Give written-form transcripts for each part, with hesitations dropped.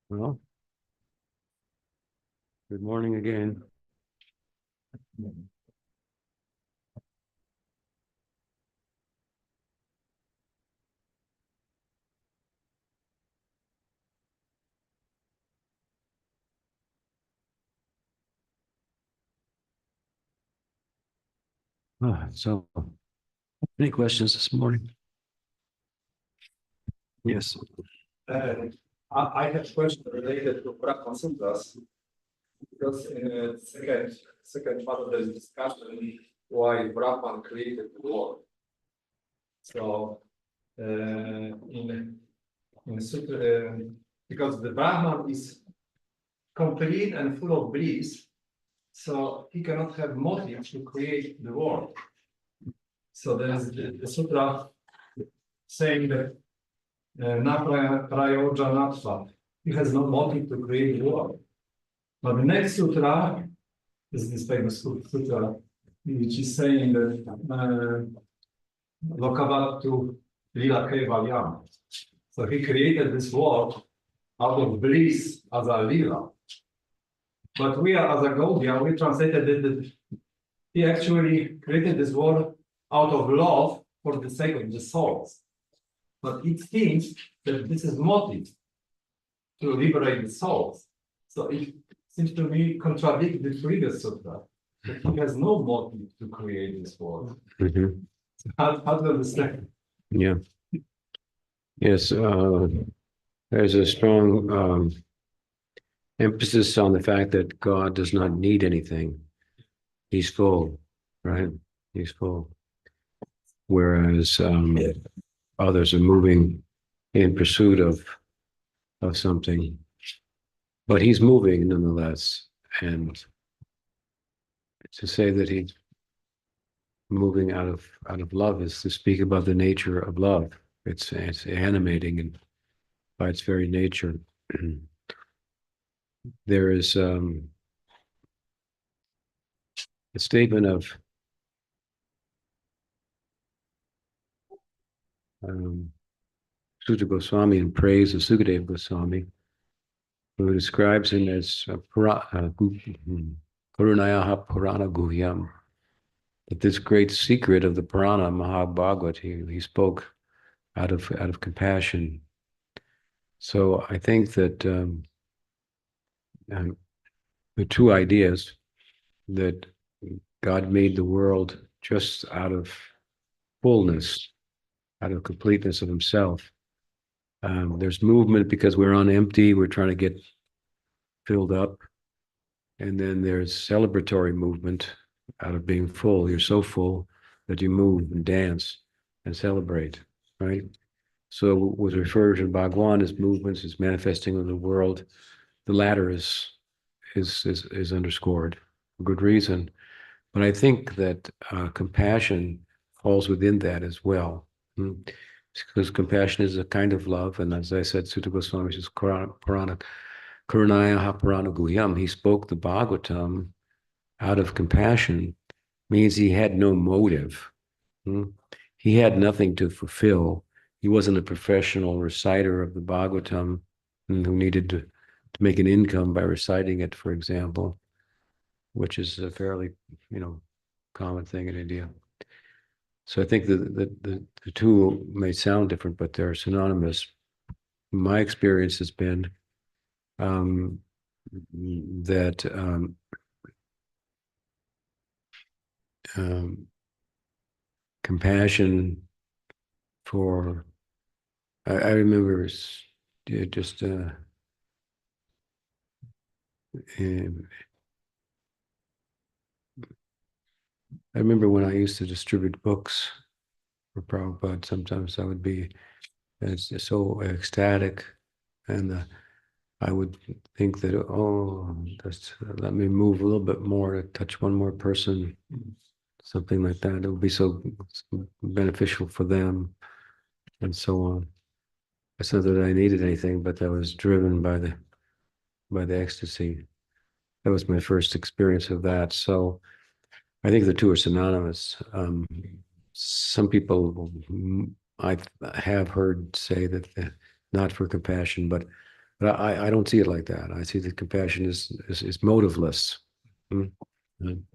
Well, good morning again. So, any questions this morning? Yes. I have a question related to Brahma Sutras, because in the second part of the discussion, why Brahman created the world. So, in Sutra, because the Brahman is complete and full of bliss, so he cannot have motive to create the world. So there is the Sutra saying that Naprayojanatva, he has no motive to create the world. But the next sutra is this famous sutra, which is saying that Lokavatu Lila Kevalyam. So he created this world out of bliss as a lila. But we are as a Gaudiya, we translated it that he actually created this world out of love for the sake of the souls. But it seems that this is motive to liberate the souls. So it seems to me contradict the previous sutra, that he has no motive to create this world. Mhm. How to understand? Yeah. Yes, there's a strong emphasis on the fact that God does not need anything. He's full, right? He's full. Whereas others are moving in pursuit of something, but he's moving nonetheless. And to say that he's moving out of love is to speak about the nature of love. It's animating and by its very nature. There is a statement of Sutta Goswami in praise of Sukadeva Goswami, who describes him as Karunayaha Purana Guhyam, that this great secret of the Purana, Mahabhagavad, he spoke out of compassion. So I think that the two ideas that God made the world just out of fullness, out of completeness of himself. There's movement because we're on empty, we're trying to get filled up. And then there's celebratory movement out of being full. You're so full that you move and dance and celebrate, right? So what's referred to Bhagwan as movements, is manifesting of the world. The latter is underscored for good reason. But I think that compassion falls within that as well. Because compassion is a kind of love. And as I said, Sutta Goswami says, Karunaya Purana Guhyam. He spoke the Bhagavatam out of compassion, means he had no motive. He had nothing to fulfill. He wasn't a professional reciter of the Bhagavatam who needed to make an income by reciting it, for example, which is a fairly, common thing in India. So I think that the two may sound different, but they're synonymous. My experience has been that compassion for, I remember just I remember when I used to distribute books for Prabhupada, sometimes I would be so ecstatic, and I would think that, just let me move a little bit more to touch one more person, something like that. It would be so beneficial for them, and so on. It's not that I needed anything, but I was driven by the ecstasy. That was my first experience of that. So I think the two are synonymous. Some people I have heard say that not for compassion, but But I don't see it like that. I see that compassion is motiveless. Mm. And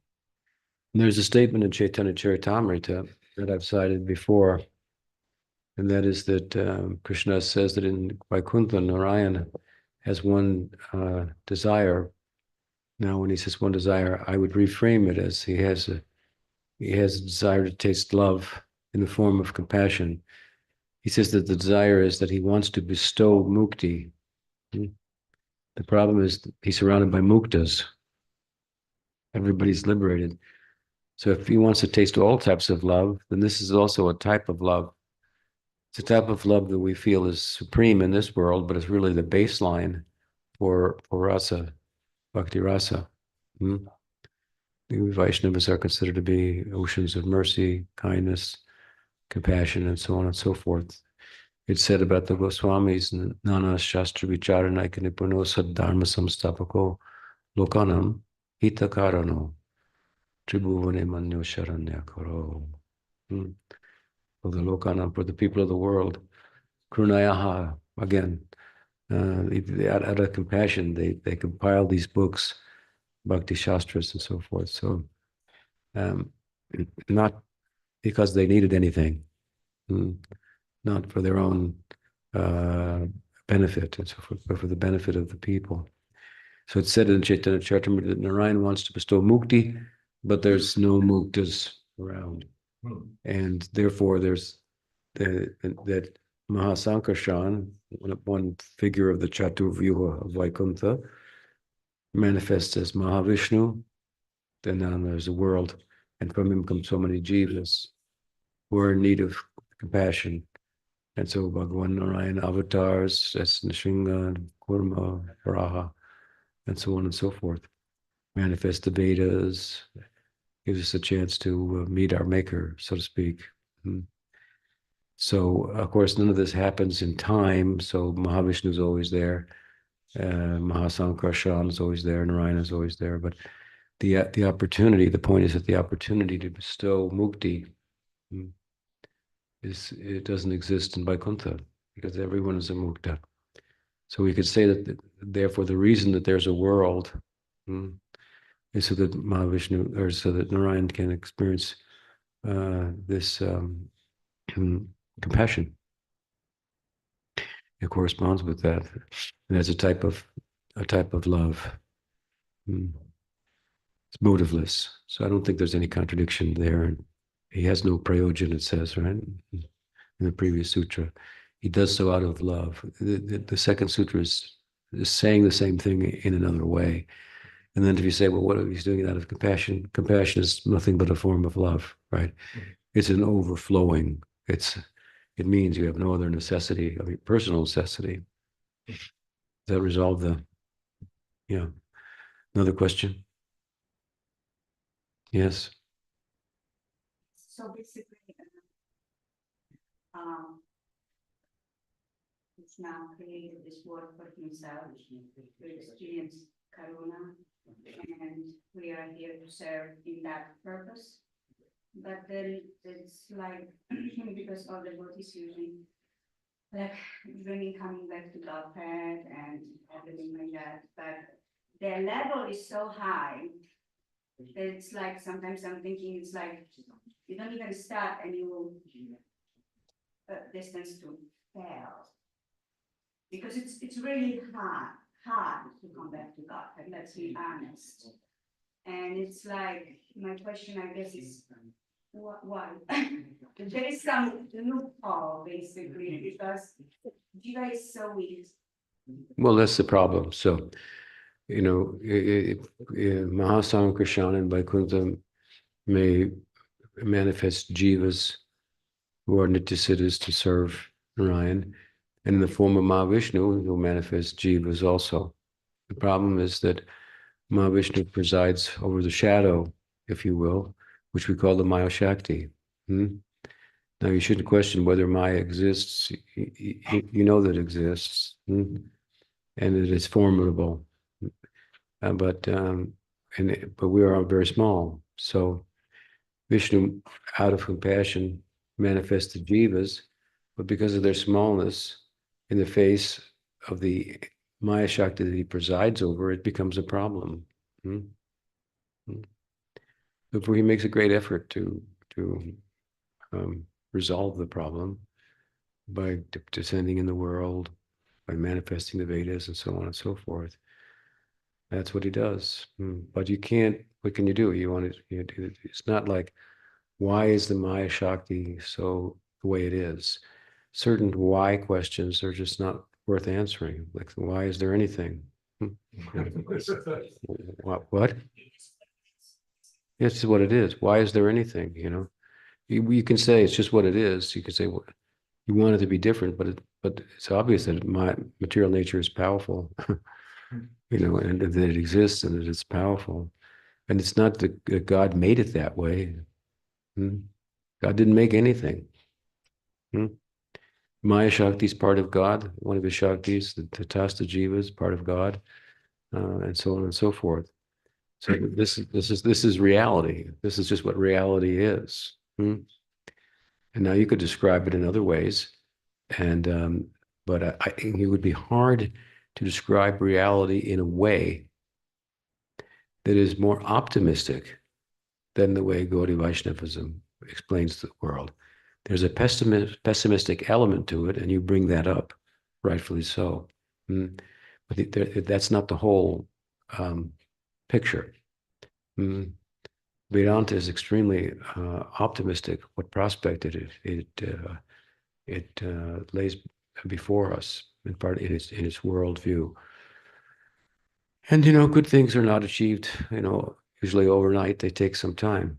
there's a statement in Chaitanya Charitamrita that I've cited before, and that is that Krishna says that in Vaikuntha, Narayana has one desire. Now, when he says one desire, I would reframe it as he has a desire to taste love in the form of compassion. He says that the desire is that he wants to bestow mukti. The problem is he's surrounded by muktas. Everybody's liberated. So if he wants to taste all types of love, then this is also a type of love. It's a type of love that we feel is supreme in this world, but it's really the baseline for rasa, bhakti rasa. Hmm? The Vaishnavas are considered to be oceans of mercy, kindness, compassion, and so on and so forth. It's said about the Goswamis, Nana Shastra Vicharanaika Nipuno Saddharma Samstapako Lokanam Hitakarano Tribhuvane Manyo Sharanya Karo. For the Lokanam, for the people of the world. Krunayaha, again, out of compassion, they compile these books, Bhakti Shastras and so forth. So, not because they needed anything, not for their own benefit and so forth, but for the benefit of the people. So it's said in Chaitanya Charitamrita that Narayan wants to bestow mukti, but there's no muktas around. And therefore there's that Mahasankarshan, one figure of the Chaturvyuha of Vaikuntha, manifests as Mahavishnu. Then there's a world, and from him come so many jivas who are in need of compassion. And so Bhagavan Narayan avatars, as Nrsimha, Kurma, Varaha, and so on and so forth. Manifest the Vedas, gives us a chance to meet our maker, so to speak. So, of course, none of this happens in time. So Mahavishnu is always there. Mahasankarshan is always there. Narayana is always there. But the opportunity, the point is that the opportunity to bestow mukti it doesn't exist in Vaikuntha because everyone is a mukta. So we could say that, therefore, the reason that there's a world is so that Mahavishnu, or so that Narayan can experience this compassion. It corresponds with that, and as a type of love. It's motiveless. So I don't think there's any contradiction there. And he has no prayojan, it says, right? In the previous sutra. He does so out of love. The second sutra is saying the same thing in another way. And then if you say, well, what if he's doing it out of compassion? Compassion is nothing but a form of love, right? It's an overflowing. It means you have no other necessity, I mean, personal necessity. Does that resolve another question? Yes. So basically, it's now created this world for himself to experience karuna, and we are here to serve in that purpose. But then it's like because all the devotees usually like really coming back to Godhead and everything like that, but their level is so high. It's like sometimes I'm thinking it's like you don't even start and you distance to fail because it's really hard to come back to God. And let's be honest. And it's like my question, I guess, is why? There is some loophole basically because Jiva is so weak. Well, that's the problem. So, Mahasankarshan and Vaikuntha may manifest jivas who are nityasiddhas to serve Narayan. And in the form of Mahavishnu, he'll manifest jivas also. The problem is that Mahavishnu presides over the shadow, if you will, which we call the Maya Shakti. Now, you shouldn't question whether Maya exists. You know that it exists, and it is formidable. But we are very small. So Vishnu, out of compassion, manifests the jivas, but because of their smallness, in the face of the Maya Shakti that he presides over, it becomes a problem. Therefore, he makes a great effort to resolve the problem by descending in the world, by manifesting the Vedas, and so on and so forth. That's what he does. But you can't. What can you do? It's not like, why is the Maya Shakti so the way it is? Certain why questions are just not worth answering. Like, why is there anything? What? It's just what it is. Why is there anything? You can say it's just what it is. You can say, well, you want it to be different, but it's obvious that my material nature is powerful, and that it exists and that it's powerful. And it's not that God made it that way. God didn't make anything. Maya Shakti is part of God, one of his Shaktis, the Tatastha Jiva is part of God, and so on and so forth. So this is reality. This is just what reality is. And now you could describe it in other ways, but I think it would be hard to describe reality in a way that is more optimistic than the way Gaudiya Vaishnavism explains the world. There's a pessimistic element to it, and you bring that up, rightfully so. But that's not the whole picture. Vedanta is extremely optimistic. What prospect it lays before us, in part in its worldview. And good things are not achieved, usually overnight. They take some time.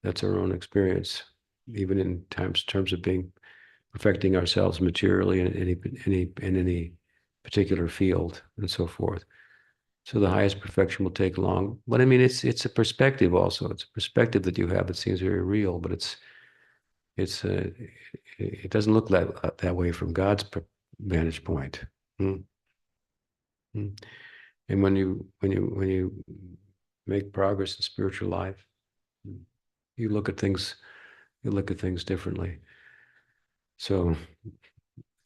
That's our own experience, even in terms of perfecting ourselves materially in any particular field and so forth. So the highest perfection will take long. But I mean, it's a perspective also. It's a perspective that you have that seems very real, but it doesn't look that way from God's vantage point. And when you make progress in spiritual life, you look at things differently. So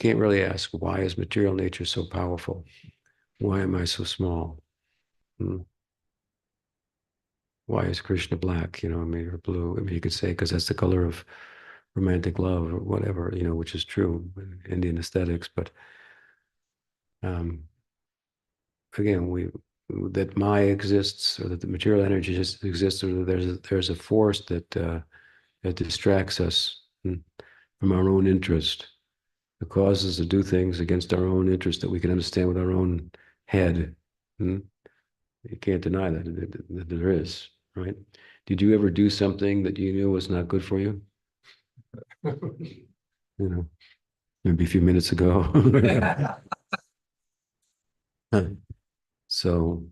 can't really ask, why is material nature so powerful? Why am I so small? Why is Krishna black? Or blue. You could say because that's the color of romantic love or whatever, which is true in Indian aesthetics. But again, that Maya exists, or that the material energy just exists, or that there's a force that distracts us from our own interest. It causes us to do things against our own interest that we can understand with our own head. You can't deny that there is, right? Did you ever do something that you knew was not good for you? Maybe a few minutes ago. So,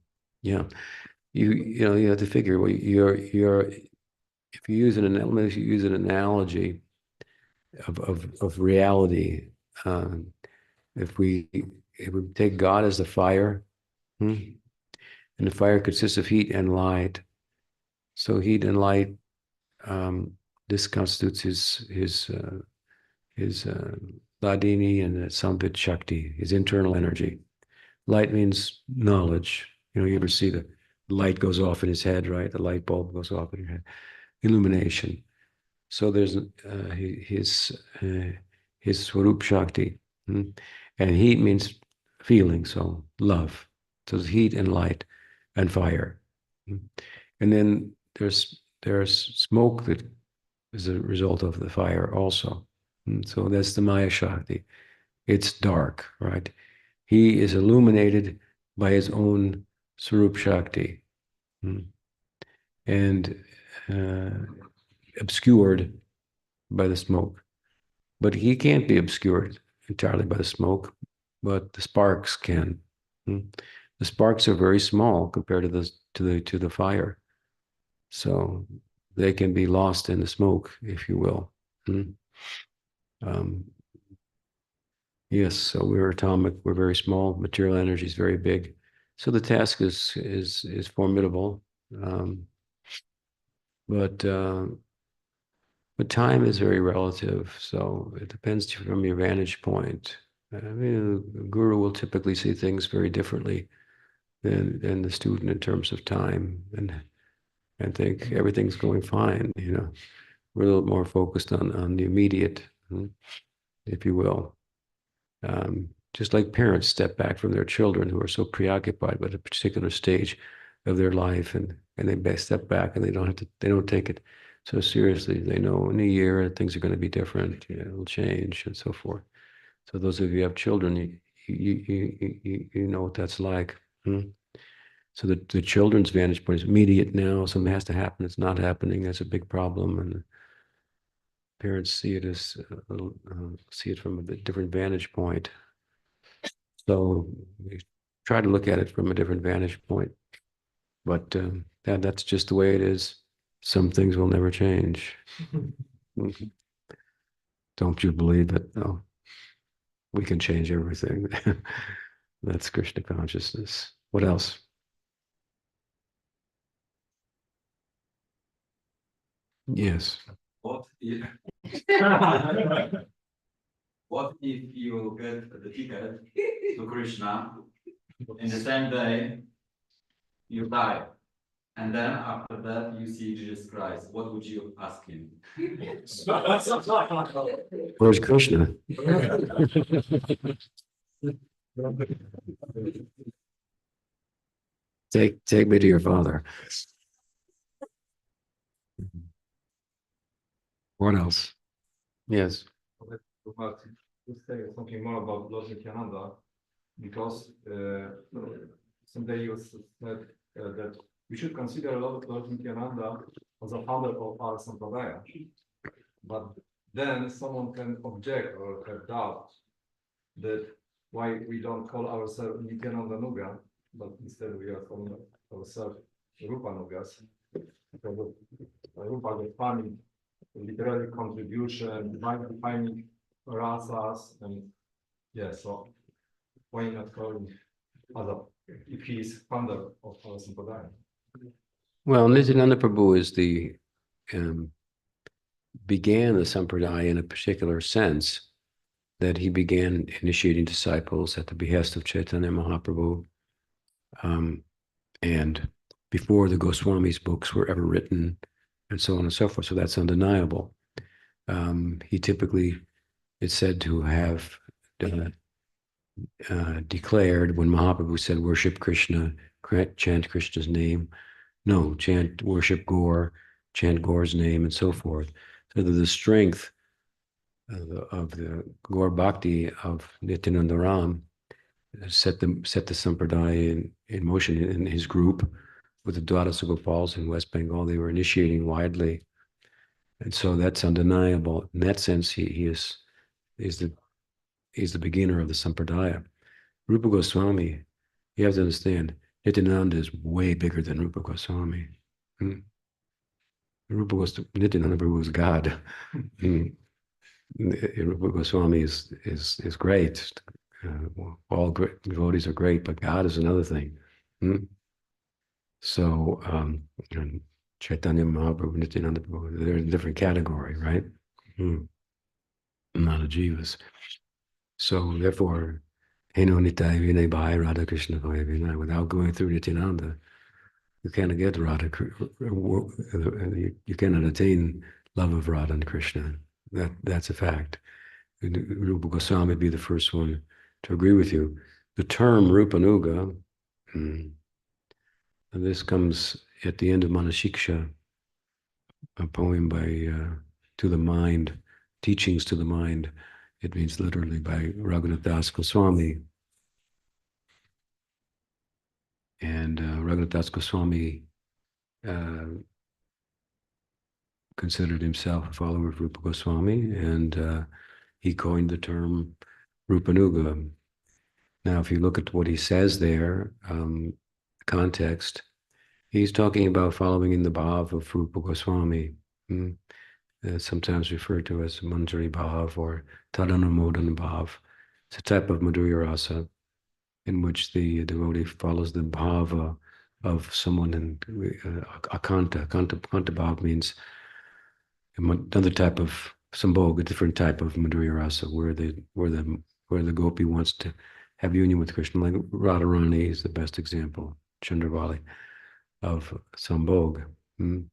yeah, you have to figure. Well, if you use an analogy of reality. If we take God as the fire, and the fire consists of heat and light. So heat and light, this constitutes his Hladini and Samvit Shakti, his internal energy. Light means knowledge. You ever see the light goes off in his head, right? The light bulb goes off in your head. Illumination. So there's his Swarup Shakti. And heat means feeling, so love. So it's heat and light and fire. And then there's smoke that is a result of the fire also. So that's the Maya Shakti. It's dark, right? He is illuminated by his own Swarup Shakti, and obscured by the smoke. But he can't be obscured entirely by the smoke, but the sparks can. The sparks are very small compared to the fire, so they can be lost in the smoke, if you will. Yes, so we're atomic. We're very small. Material energy is very big, so the task is formidable. But time is very relative, so it depends from your vantage point. I mean, the guru will typically see things very differently than the student in terms of time, and think everything's going fine. We're a little more focused on the immediate, if you will. Just like parents step back from their children who are so preoccupied with a particular stage of their life, and they step back and they don't take it so seriously. They know in a year things are going to be different, it'll change and so forth. So those of you who have children, you know what that's like. So the children's vantage point is immediate now. Something has to happen. It's not happening. That's a big problem, and parents see it as see it from a different vantage point. So we try to look at it from a different vantage point, but that's just the way it is. Some things will never change. Don't you believe it? No, we can change everything. That's Krishna consciousness. What else? Yes. What if what if you get the ticket to Krishna in the same day you die, and then after that you see Jesus Christ? What would you ask him? Where's Krishna? Take me to your father. What else? Yes. To say something more about Lord Nityananda, because someday you said that we should consider Lord Nityananda as a founder of our Sampradaya. But then someone can object or have doubt that why we don't call ourselves Nityananda Nuga, but instead we are calling ourselves Rupa Nugas. Because Rupa defining literary contribution, defining rasas, and so why not call him if he is founder of our Sampradaya? Well, Nityananda Prabhu is began the Sampradaya in a particular sense, that he began initiating disciples at the behest of Chaitanya Mahaprabhu, and before the Goswamis' books were ever written, and so on and so forth. So that's undeniable. He typically is said to have declared, when Mahaprabhu said, worship Krishna, chant Krishna's name, no, worship Gaur, chant Gaur's name, and so forth. So that the strength of the Gaur Bhakti of Nityananda Ram set the Sampradaya in motion in his group with the Dwadasa Gopals in West Bengal. They were initiating widely. And so that's undeniable. In that sense, he is the beginner of the Sampradaya. Rupa Goswami, you have to understand, Nityananda is way bigger than Rupa Goswami. Nityananda was God. Rupa Goswami is great. All great devotees are great, but God is another thing. So Chaitanya Mahaprabhu, Nityananda Prabhu, they're in a different category, right? Not a jivas. So therefore, Heno Nitai Vinay Bhai Radha Krishna Bhai Vinay, without going through Nityananda, you cannot get Radha. You cannot attain love of Radha and Krishna. That's a fact. Rupa Goswami would be the first one to agree with you. The term Rupanuga, and this comes at the end of Manashiksha, a poem by To the Mind, Teachings to the Mind. It means literally by Raghunath Das Goswami. And Raghunath Das Goswami considered himself a follower of Rupa Goswami, and he coined the term Rupanuga. Now, if you look at what he says there, context, he's talking about following in the bhav of Rupa Goswami, sometimes referred to as Manjari Bhav or Tadanamodana Bhav. It's a type of Madhurya Rasa in which the devotee follows the bhava of someone in Akanta. Kanta Bhav means another type of sambhog, a different type of Madhurya Rasa, where the where the gopi wants to have union with Krishna, like Radharani is the best example, Chandravali of Sambhog. And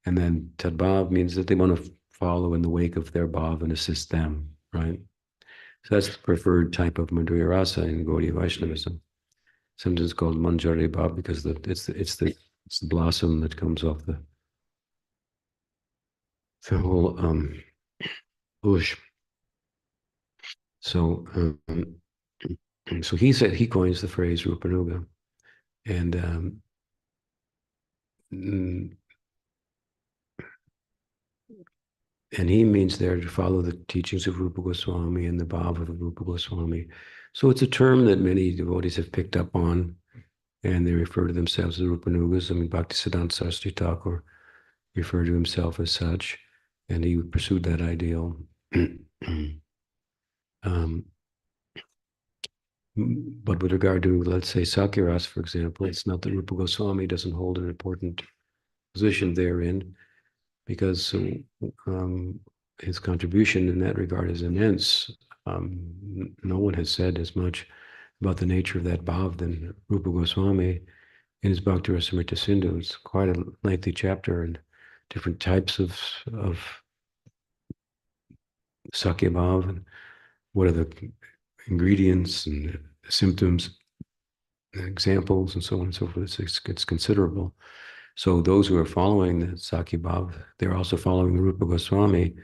then Tadbhav means that they want to follow in the wake of their bhav and assist them, right? So that's the preferred type of Madhurya Rasa in Gaudiya Vaishnavism. Sometimes it's called Manjari Bhav because it's the blossom that comes off the whole bush. So so he said he coins the phrase Rupanuga, and and he means there to follow the teachings of Rupa Goswami and the bhav of Rupa Goswami. So it's a term that many devotees have picked up on, and they refer to themselves as Rupanugas. I mean, Bhaktisiddhanta Saraswati Thakur referred to himself as such, and he pursued that ideal. But with regard to, let's say, Sakyaras, for example, it's not that Rupa Goswami doesn't hold an important position therein, because his contribution in that regard is immense. No one has said as much about the nature of that bhav than Rupa Goswami in his Bhakti Rasamrita Sindhu. It's quite a lengthy chapter and different types of Sakya bhav and what are the ingredients and symptoms and examples and so on and so forth. It's considerable. So those who are following the Sakya bhav, they're also following the Rupa Goswami.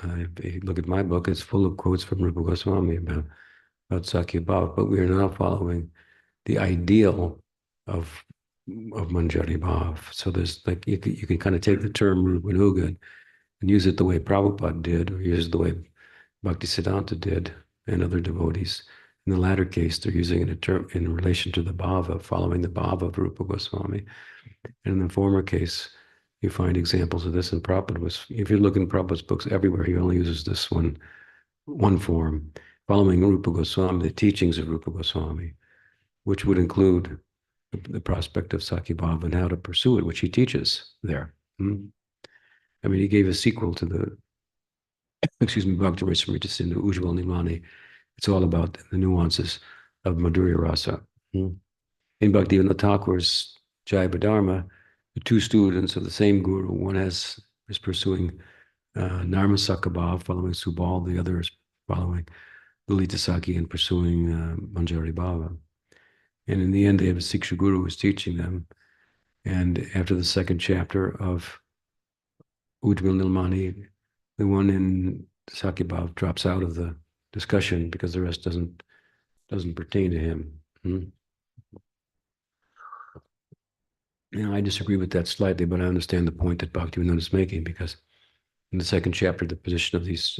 If you look at my book, it's full of quotes from Rupa Goswami about Sakya bhav, but we are now following the ideal of Manjari bhav. So there's like, you can kind of take the term Rupanuga and use it the way Prabhupada did, or use it the way Bhaktisiddhanta did, and other devotees. In the latter case, they're using it in relation to the bhava, following the bhava of Rupa Goswami. And in the former case, you find examples of this in Prabhupada. If you look in Prabhupada's books everywhere, he only uses this one form, following Rupa Goswami, the teachings of Rupa Goswami, which would include the prospect of Sakya bhava and how to pursue it, which he teaches there. I mean, he gave a sequel to the, Bhakti Rasamrita Sindhu, Ujjwal Nimani. It's all about the nuances of Madhurya Rasa. In Bhaktivinoda Thakur's Jaya Dharma, the two students of the same guru, one is pursuing Narmasaka bhav, following Subal, the other is following Lalita Sakhi and pursuing Manjari bhava. And in the end, they have a Siksha guru who's teaching them. And after the second chapter of Ujjwal Nilmani, the one in Sakya bhav drops out of the discussion because the rest doesn't pertain to him. I disagree with that slightly, but I understand the point that Bhaktivinoda is making, because in the second chapter, the position of these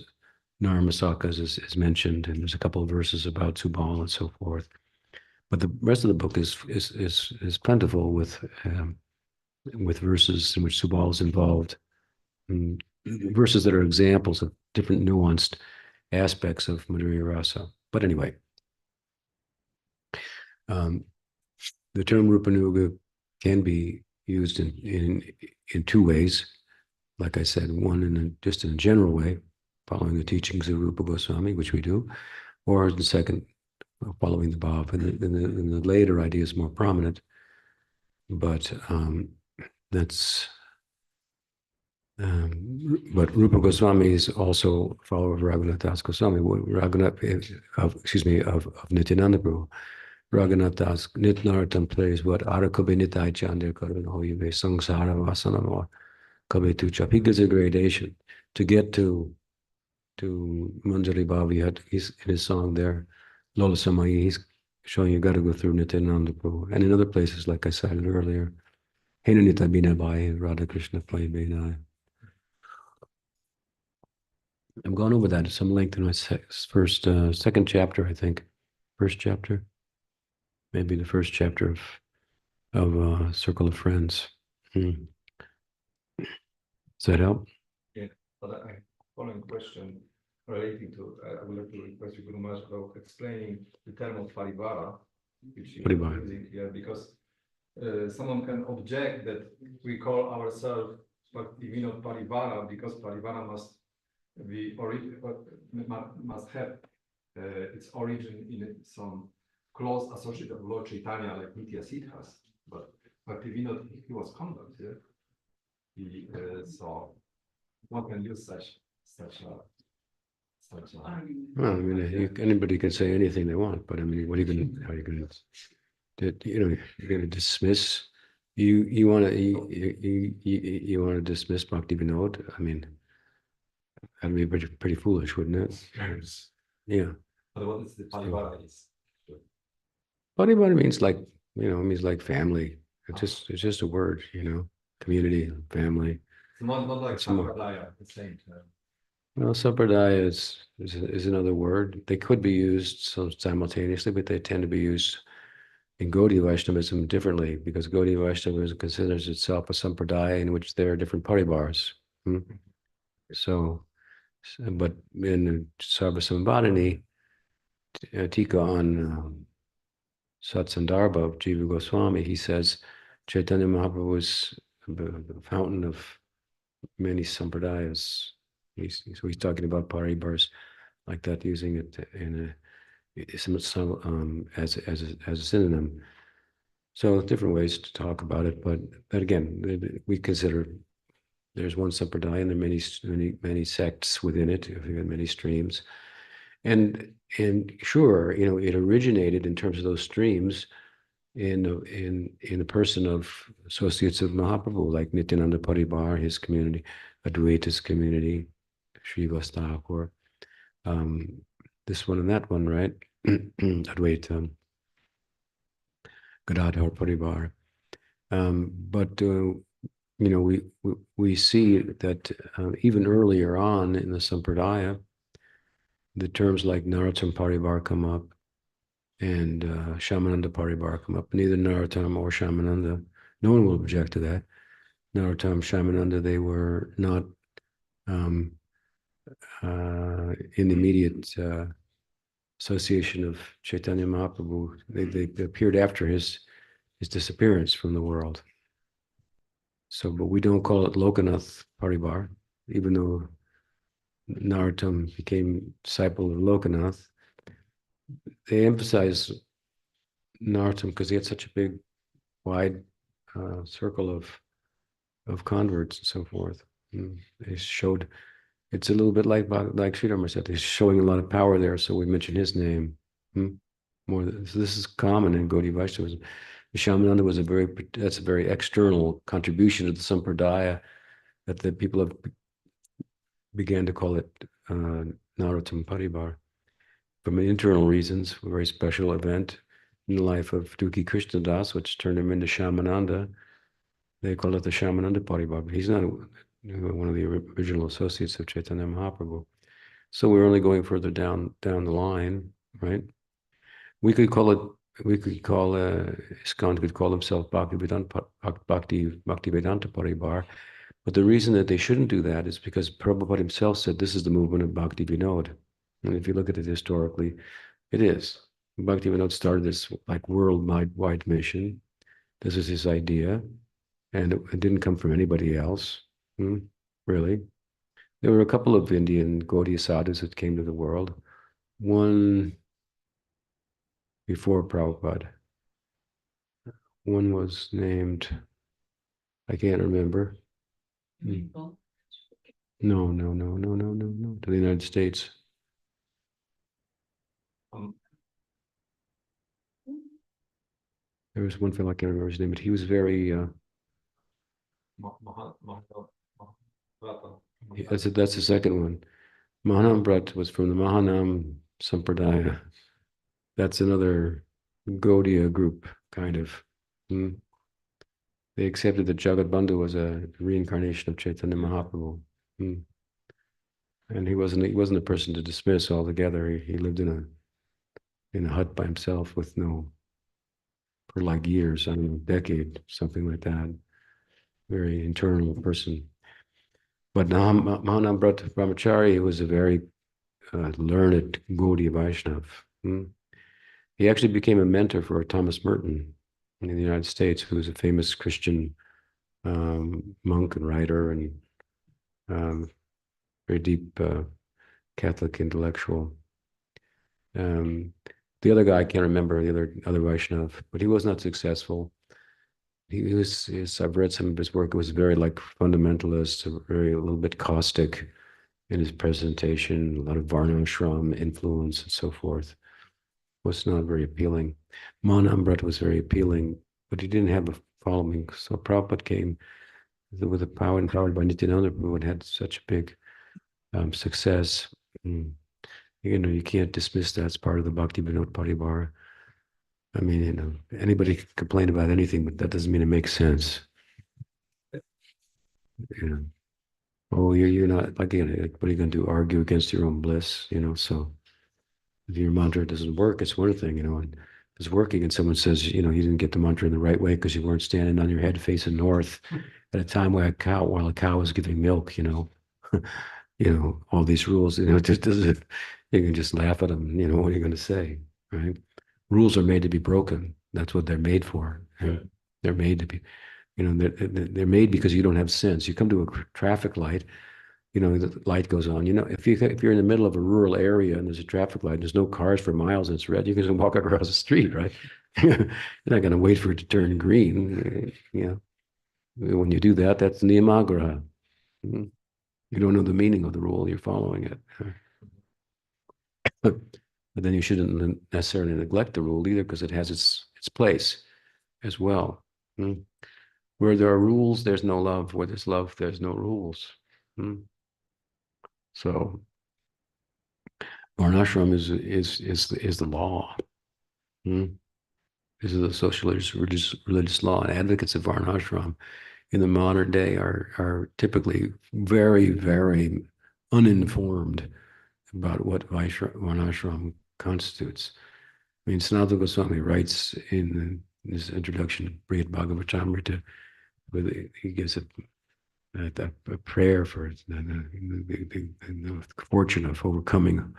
Narmasakas is mentioned, and there's a couple of verses about Subal and so forth. But the rest of the book is plentiful with verses in which Subal is involved, verses that are examples of different nuanced aspects of Madhurya Rasa. But anyway, the term Rupanuga can be used in two ways. Like I said, one just in a general way, following the teachings of Rupa Goswami, which we do, or the second, following the bhav. And the later idea is more prominent, but but Rupa Goswami is also a follower of Raghunath Das Goswami, of Nityananda Prabhu. Raghunath Das Nitnaratam plays what Arakabe Nitai Chandra Karvan Hoyive Sangsara Vasanamor Kabe Tuchap. He gives a gradation to get to Manjari Bhavi. He's in his song there, Lola Samayi, he's showing you got to go through Nityananda Prabhu. And in other places, like I cited earlier, Henanita Bina Bai, Radha Krishna Pai Bina. I'm going over that at some length in my second chapter, I think. First chapter, maybe the first chapter of Circle of Friends. Does that help? Yeah, but following question relating to, I would like to request you, Guru Maharaj, about explaining the term of parivara, which you are using here, because someone can object that we call ourselves Bhaktivinoda Parivara because parivara must have its origin in some close associate of Lord Chaitanya, like Nitya Siddhas, but Bhaktivinoda, he was convert, yeah? He so one can use such Well, I mean, anybody can say anything they want, but I mean, what are you going to, how are you going to, you're going to dismiss, you want you want to dismiss Bhakti Vinod? I mean, that'd be pretty foolish, wouldn't it? Yeah. But what is the Parivara is? Paribara means like, means like family. It's just a word, community, family. It's not like It's more- Sampradaya, the same term. Well, sampradaya is another word. They could be used simultaneously, but they tend to be used in Gaudiya Vaishnavism differently, because Gaudiya Vaishnavism considers itself a sampradaya in which there are different paribars. But in Sarvasambhadani, Tika on Satsandarbha of Jiva Goswami, he says Chaitanya Mahaprabhu is the fountain of many sampradayas. So he's talking about paribars like that, using it in as a synonym. So different ways to talk about it, but again, we consider there's one sampradaya and there are many sects within it. We've got many streams, and sure, it originated in terms of those streams in the person of associates of Mahaprabhu, like Nityananda Paribar, his community, Advaita's community, Srivas Thakur, this one and that one, right? Advaita, Gadadhar Paribar. But we see that even earlier on in the Sampradaya, the terms like Narottam Paribar come up, and Shamananda Paribar come up. Neither Narottam or Shamananda, no one will object to that. Narottam, Shamananda, they were not in the immediate association of Chaitanya Mahaprabhu. They appeared after his disappearance from the world. So, but we don't call it Lokanath Paribar, even though Narottam became disciple of Lokanath. They emphasize Narottam because he had such a big, wide circle of converts and so forth. They showed, it's a little bit like Sridhar said, he's showing a lot of power there, so we mention his name. More, so this is common in Gaudiya Vaishnavism. Shamananda was that's a very external contribution to the Sampradaya, that the people have began to call it Narottam Paribar. From internal reasons, a very special event in the life of Dukhi Krishnadas, which turned him into Shamananda. They call it the Shamananda Paribar, but he's not one of the original associates of Chaitanya Mahaprabhu. So we're only going further down the line, right? We could call ISKCON could call himself Bhaktivedanta Paribar, but the reason that they shouldn't do that is because Prabhupada himself said this is the movement of Bhakti Vinod. And if you look at it historically, it is. Bhakti Vinod started this like worldwide mission. This is his idea, and it didn't come from anybody else, really. There were a couple of Indian Gaudiya sadhus that came to the world. One before Prabhupada. One was named, I can't remember. No, to the United States. There was one fellow, I can't remember his name, but he was very, that's the second one. Mahanam Bhatt was from the Mahanam Sampradaya. That's another Gaudiya group, kind of. They accepted that Jagat Bandhu was a reincarnation of Chaitanya Mahaprabhu. And he wasn't a person to dismiss altogether. He lived in a hut by himself with for like years, I don't know, a decade, something like that. Very internal person. But Mahanam Bhatt Brahmachari was a very learned Gaudiya Vaishnav. He actually became a mentor for Thomas Merton in the United States, who was a famous Christian monk and writer and very deep Catholic intellectual. The other guy, I can't remember the other Vaishnav, but he was not successful. I've read some of his work. It was very like fundamentalist, very a little bit caustic in his presentation, a lot of Varnashram influence and so forth. Was not very appealing. Manamrat was very appealing, but he didn't have a following. So Prabhupada came with the power empowered by Nityananda Prabhu and had such big success. You can't dismiss that as part of the Bhakti Vinod Paribara. I mean, anybody can complain about anything, but that doesn't mean it makes sense. Oh, you're not like, what are you going to do? Argue against your own bliss? So if your mantra doesn't work, it's one thing, and if it's working and someone says, you didn't get the mantra in the right way because you weren't standing on your head facing north at a time while a cow was giving milk, all these rules, it just doesn't, you can just laugh at them, what are you going to say, right? Rules are made to be broken. That's what they're made for. They're made to be, they're made because you don't have sense. You come to a traffic light, the light goes on. If you're in the middle of a rural area and there's a traffic light, there's no cars for miles and it's red, you can just walk across the street, right? You're not going to wait for it to turn green. When you do that, that's niyamagraha. You don't know the meaning of the rule, you're following it. But then you shouldn't necessarily neglect the rule either, because it has its place as well. Where there are rules, there's no love. Where there's love, there's no rules. So Varnashram is the law. This is the socialist religious law. And advocates of Varnashram in the modern day are typically very, very uninformed about what Varnashram constitutes. I mean, Sanatana Goswami writes in his introduction to Brihad Bhagavatamrita, he gives a prayer for the fortune of overcoming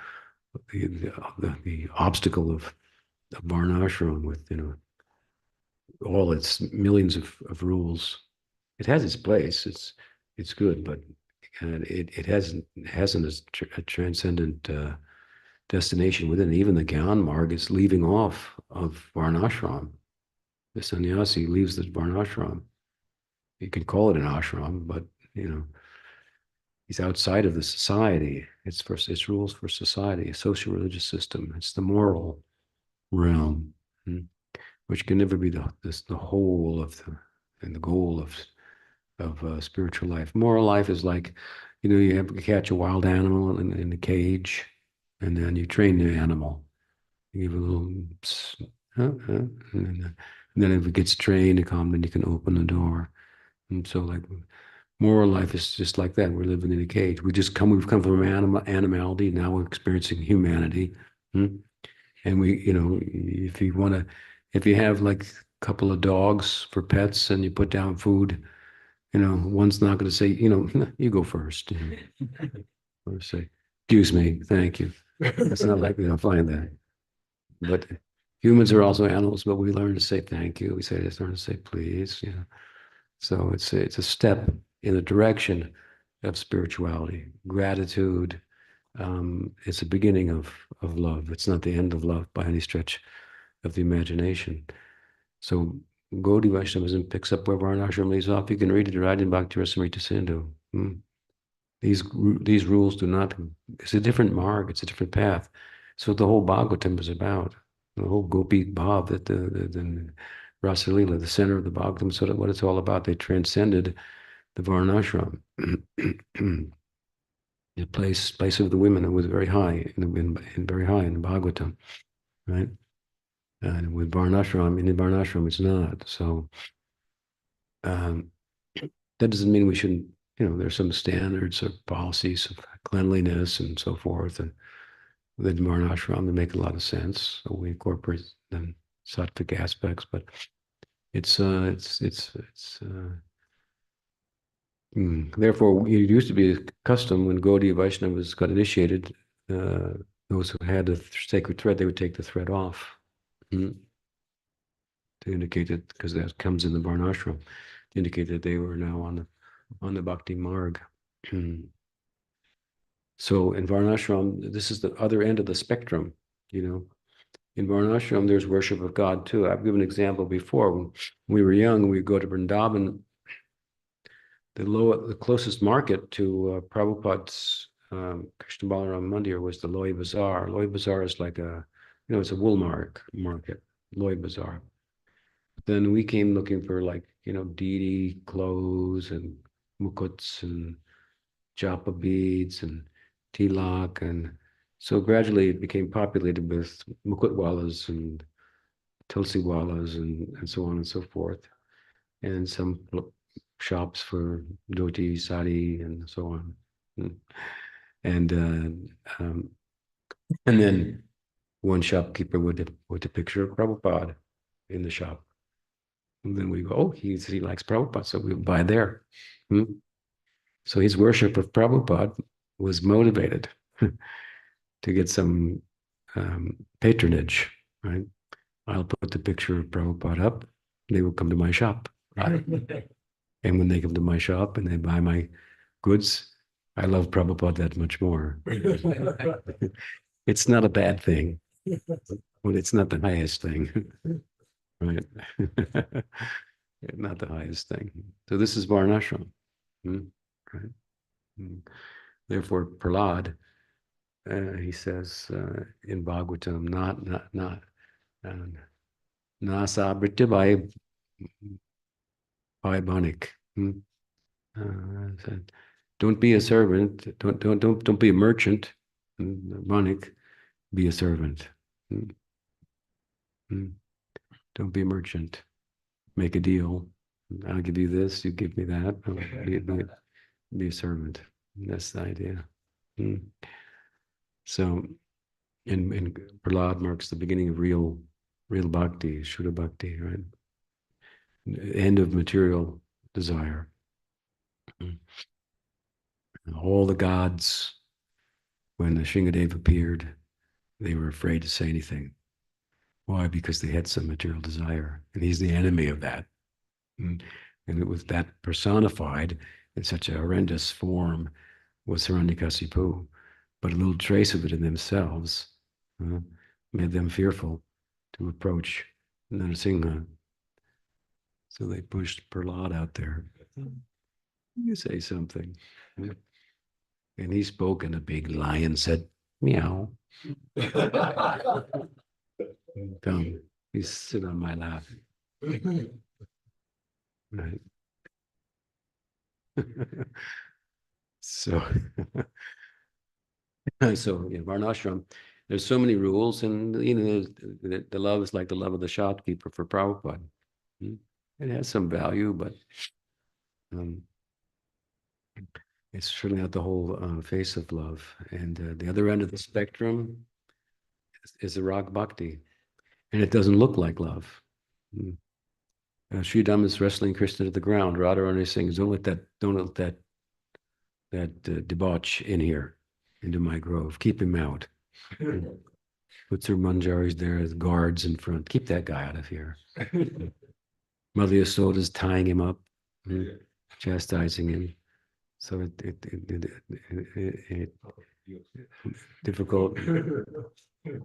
the obstacle of Varnashram with all its millions of rules. It has its place. It's good, but it hasn't a transcendent destination within. Even the Gyan Marg is leaving off of Varnashram. The sannyasi leaves the Varnashram. You can call it an ashram, but he's outside of the society. It's rules for society, a social religious system. It's the moral realm, which can never be the whole of the goal of spiritual life. Moral life is like, you have to catch a wild animal in a cage, and then you train the animal. You give a little, and then if it gets trained, then you can open the door. And so, like, moral life is just like that. We're living in a cage. We've come from animality. Now we're experiencing humanity. And if you have like a couple of dogs for pets and you put down food, one's not going to say, you go first. Or say, excuse me, thank you. It's not likely to find that. But humans are also animals, but we learn to say thank you. We learn to say please. So it's a step in the direction of spirituality, gratitude. It's a beginning of love. It's not the end of love by any stretch of the imagination. So Gaudiya Vaishnavism picks up where Varnashram leaves off. You can read it right in Bhakti Rasamrita Sindhu. These rules do not. It's a different marg. It's a different path. So the whole Bhagavatam is about the whole Gopi Bhav, that the Rasa Lila, the center of the Bhagavatam. So what it's all about. They transcended the Varnashram. The place of the women, it was very high, very high in the Bhagavatam, right? And with Varnashram, in Varnashram, it's not. So that doesn't mean we shouldn't. There's some standards or policies of cleanliness and so forth, and within Varnashram, they make a lot of sense. So we incorporate them sattvic aspects, but therefore, it used to be a custom when Gaudiya Vaishnavas got initiated, those who had the sacred thread, they would take the thread off to indicate it, because that comes in the Varnashram, to indicate that they were now on the Bhakti Marg. So in Varnashram, this is the other end of the spectrum. you know. In Varnashram, there's worship of God too. I've given an example before. When we were young, we'd go to Vrindavan. The closest market to Prabhupada's Krishna Balaram Mandir was the Loi Bazaar. Loi Bazaar is like it's a wool market, Loi Bazaar. Then we came looking for deity clothes and mukuts and japa beads and tilak, and so gradually it became populated with mukutwalas and tulsiwalas and so on and so forth, and some shops for dhoti, sari, and so on. And then one shopkeeper would put a picture of Prabhupada in the shop. And then we go, oh, he likes Prabhupada, so we buy there. So his worship of Prabhupada was motivated to get some patronage, right? I'll put the picture of Prabhupada up, they will come to my shop. Right? And when they come to my shop and they buy my goods, I love Prabhupada that much more. It's not a bad thing, but it's not the highest thing, right? Not the highest thing. So this is Varnashram, right? Therefore, Prahlad, he says in Bhagavatam, not nasabritya by Banik. Don't be a servant. Don't be a merchant. Banik, be a servant. Don't be a merchant. Make a deal. I'll give you this. You give me that. Be a servant. That's the idea. So, and Prahlad marks the beginning of real bhakti, Shuddha bhakti, right? End of material desire. All the gods, when the Shingadev appeared, they were afraid to say anything. Why? Because they had some material desire, and he's the enemy of that. And it was that personified in such a horrendous form was Hiranyakasipu, but a little trace of it in themselves made them fearful to approach Narasimha. So they pushed Prahlad out there. You say something. And he spoke, and a big lion said, meow. Come, you sit on my lap. Right. So, in Varnashram, there's so many rules, and the love is like the love of the shopkeeper for Prabhupada. It has some value, but it's certainly not the whole face of love. And the other end of the spectrum is the Rag Bhakti, and it doesn't look like love. Sri Dhamma is wrestling Krishna to the ground. Radharani is saying, don't let that debauch in here, into my grove. Keep him out. Puts her manjaris there as guards in front. Keep that guy out of here. Mother Yasoda is tying him up, chastising him. So it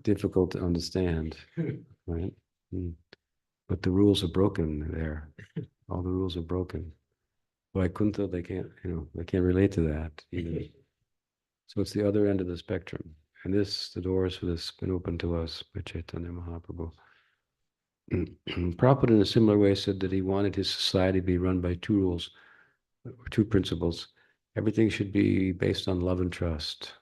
difficult to understand, right? But the rules are broken there. All the rules are broken. Vaikuntha, they can't relate to that either. So it's the other end of the spectrum. And the doors for this have been opened to us by Chaitanya Mahaprabhu. Prabhupada, in a similar way, said that he wanted his society to be run by two principles. Everything should be based on love and trust.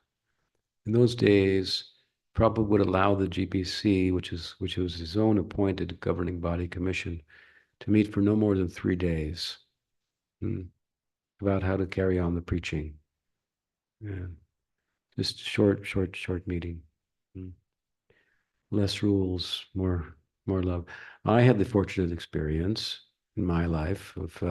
In those days, Prabhupada would allow the GBC, which was his own appointed governing body commission, to meet for no more than 3 days about how to carry on the preaching. Yeah. Just short meeting. Less rules, more love. I had the fortunate experience in my life of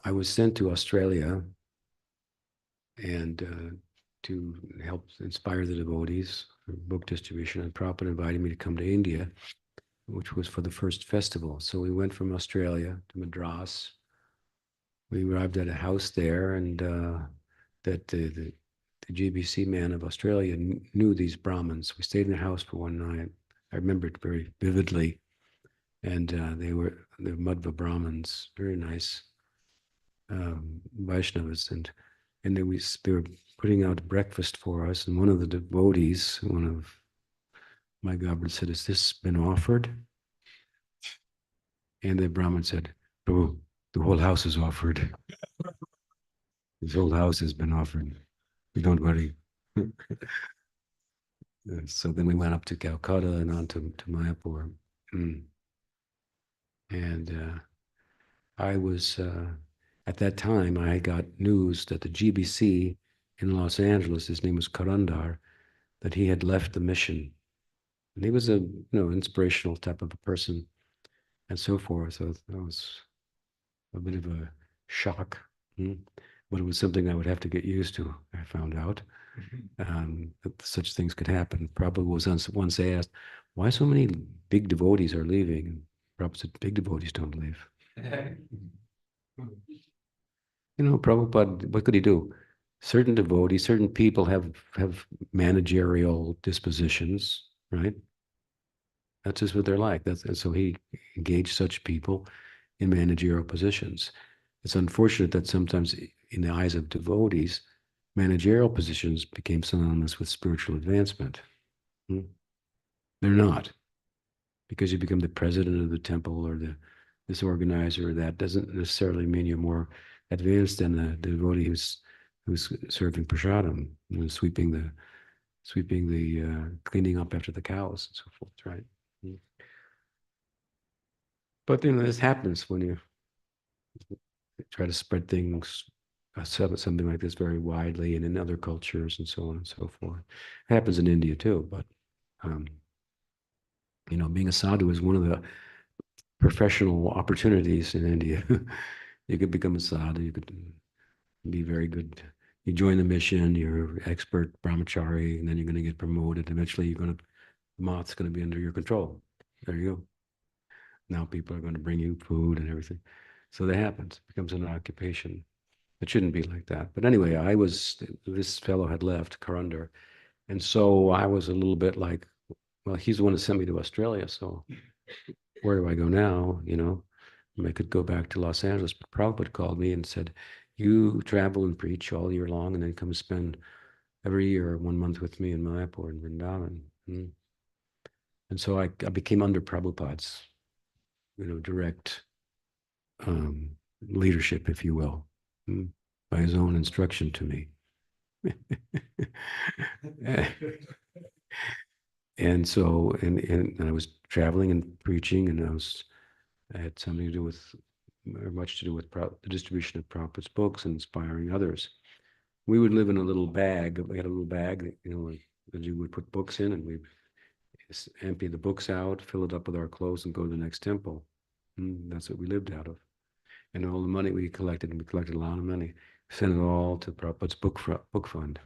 I was sent to Australia and to help inspire the devotees for book distribution, and Prabhupada invited me to come to India, which was for the first festival. So we went from Australia to Madras. We arrived at a house there, and that the GBC man of Australia knew these Brahmins. We stayed in their house for one night. I remember it very vividly. And they were the Madhva Brahmins, very nice Vaishnavas, and they were putting out breakfast for us. And one of the devotees, one of my Gabra said, "Has this been offered?" And the Brahmin said, "Prabhu, the whole house is offered. This whole house has been offered. Don't worry." So then we went up to Calcutta and on to Mayapur. And I was, at that time, I got news that the GBC in Los Angeles, his name was Karandar, that he had left the mission. And he was a inspirational type of a person and so forth. So that was a bit of a shock. But it was something I would have to get used to, I found out. That such things could happen. Prabhupada was once asked, why so many big devotees are leaving? And Prabhupada said, big devotees don't leave. Prabhupada, what could he do? Certain devotees, certain people have managerial dispositions, right? That's just what they're like. And so he engaged such people in managerial positions. It's unfortunate that sometimes in the eyes of devotees, managerial positions became synonymous with spiritual advancement. They're not. Because you become the president of the temple or this organizer, that doesn't necessarily mean you're more advanced than the devotee who's serving prasadam, sweeping the cleaning up after the cows and so forth, right? But this happens when you try to spread things, something like this very widely and in other cultures and so on and so forth. It happens in India too, but being a sadhu is one of the professional opportunities in India. You could become a sadhu, you could be very good. You join the mission, you're expert brahmachari, and then you're going to get promoted. Eventually, the math's going to be under your control. There you go. Now people are going to bring you food and everything. So that happens. It becomes an occupation. It shouldn't be like that. But anyway, this fellow had left, Karandar. And so I was a little bit like, well, he's the one that sent me to Australia. So where do I go now? I could go back to Los Angeles, but Prabhupada called me and said, you travel and preach all year long and then come spend every year 1 month with me in Mayapur and Vrindavan. And so I became under Prabhupada's, direct leadership, if you will, by his own instruction to me. And so, and I was traveling and preaching, and I had something to do with, or much to do with the distribution of Prabhupada's books and inspiring others. We would live in a little bag. We had a little bag that you would put books in, and we'd empty the books out, fill it up with our clothes, and go to the next temple. That's what we lived out of. And all the money we collected, and we collected a lot of money, sent it all to Prabhupada's book fund.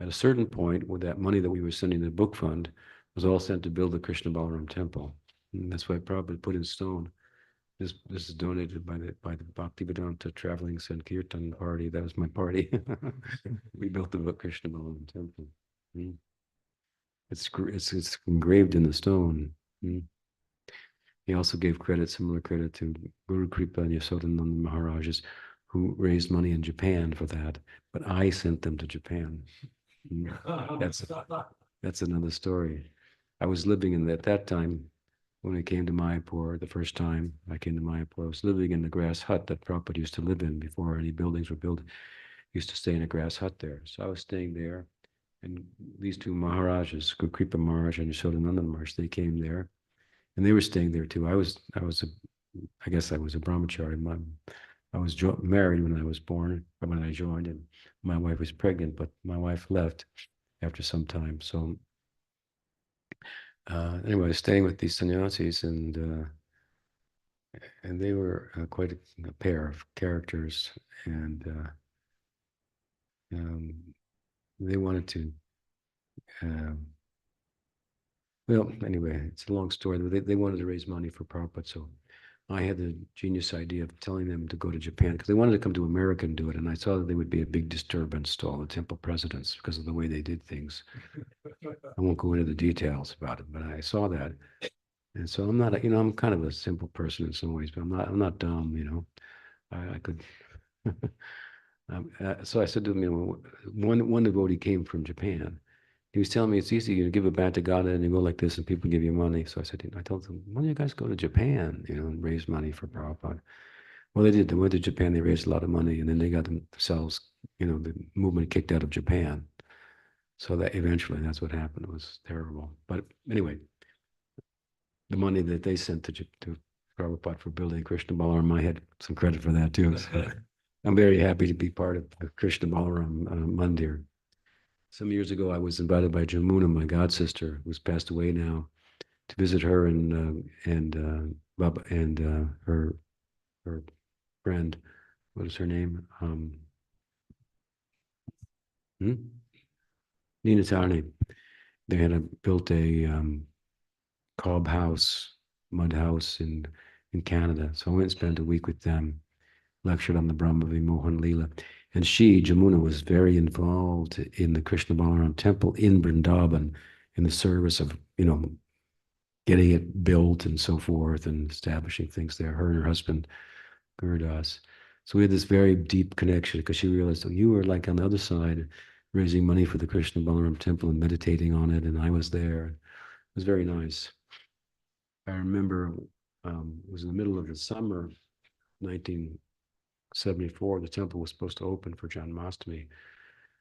At a certain point, with that money that we were sending to the book fund, was all sent to build the Krishna Balaram temple. And that's why Prabhupada put in stone. This is donated by the Bhaktivedanta Traveling Sankirtan party. That was my party. We built the Krishna Balaram temple. It's engraved in the stone. He also gave similar credit to Guru Kripa and Yasodananda Maharajas, who raised money in Japan for that. But I sent them to Japan. That's another story. I was living at that time, when I came to Mayapur, the first time I came to Mayapur, I was living in the grass hut that Prabhupada used to live in before any buildings were built. He used to stay in a grass hut there. So I was staying there, and these two Maharajas, Guru Kripa Maharaj and Yasodananda Maharaj, they came there, and they were staying there too. I guess I was a brahmachari. I was married when I was born, when I joined, and my wife was pregnant, but my wife left after some time. So anyway, I was staying with these sannyasis, and they were quite a pair of characters, and they wanted to. Well, anyway, it's a long story. They wanted to raise money for Prabhupada, so I had the genius idea of telling them to go to Japan because they wanted to come to America and do it. And I saw that they would be a big disturbance to all the temple presidents because of the way they did things. I won't go into the details about it, but I saw that. And so I'm not, I'm kind of a simple person in some ways, but I'm not dumb, I could. So I said to him, one devotee came from Japan. He was telling me it's easy, you give it back to God and you go like this and people give you money. So I said, I told them, why don't you guys go to Japan, and raise money for Prabhupada? Well, they did. They went to Japan, they raised a lot of money, and then they got themselves, the movement kicked out of Japan. So that eventually that's what happened. It was terrible. But anyway, the money that they sent to Prabhupada for building Krishna Balaram, I had some credit for that too. So I'm very happy to be part of the Krishna Balaram Mandir. Some years ago, I was invited by Jamuna, my god sister, who's passed away now, to visit her and Baba and her friend. What is her name? Nina Tarni. They had built a cob house, mud house in Canada. So I went and spent a week with them, lectured on the Brahma Vimohan Leela. And she, Jamuna, was very involved in the Krishna Balaram temple in Vrindavan, in the service of, getting it built and so forth and establishing things there, her and her husband, Gurudas. So we had this very deep connection because she realized, oh, you were like on the other side, raising money for the Krishna Balaram temple and meditating on it. And I was there. It was very nice. I remember it was in the middle of the summer, 1974, the temple was supposed to open for Janmashtami.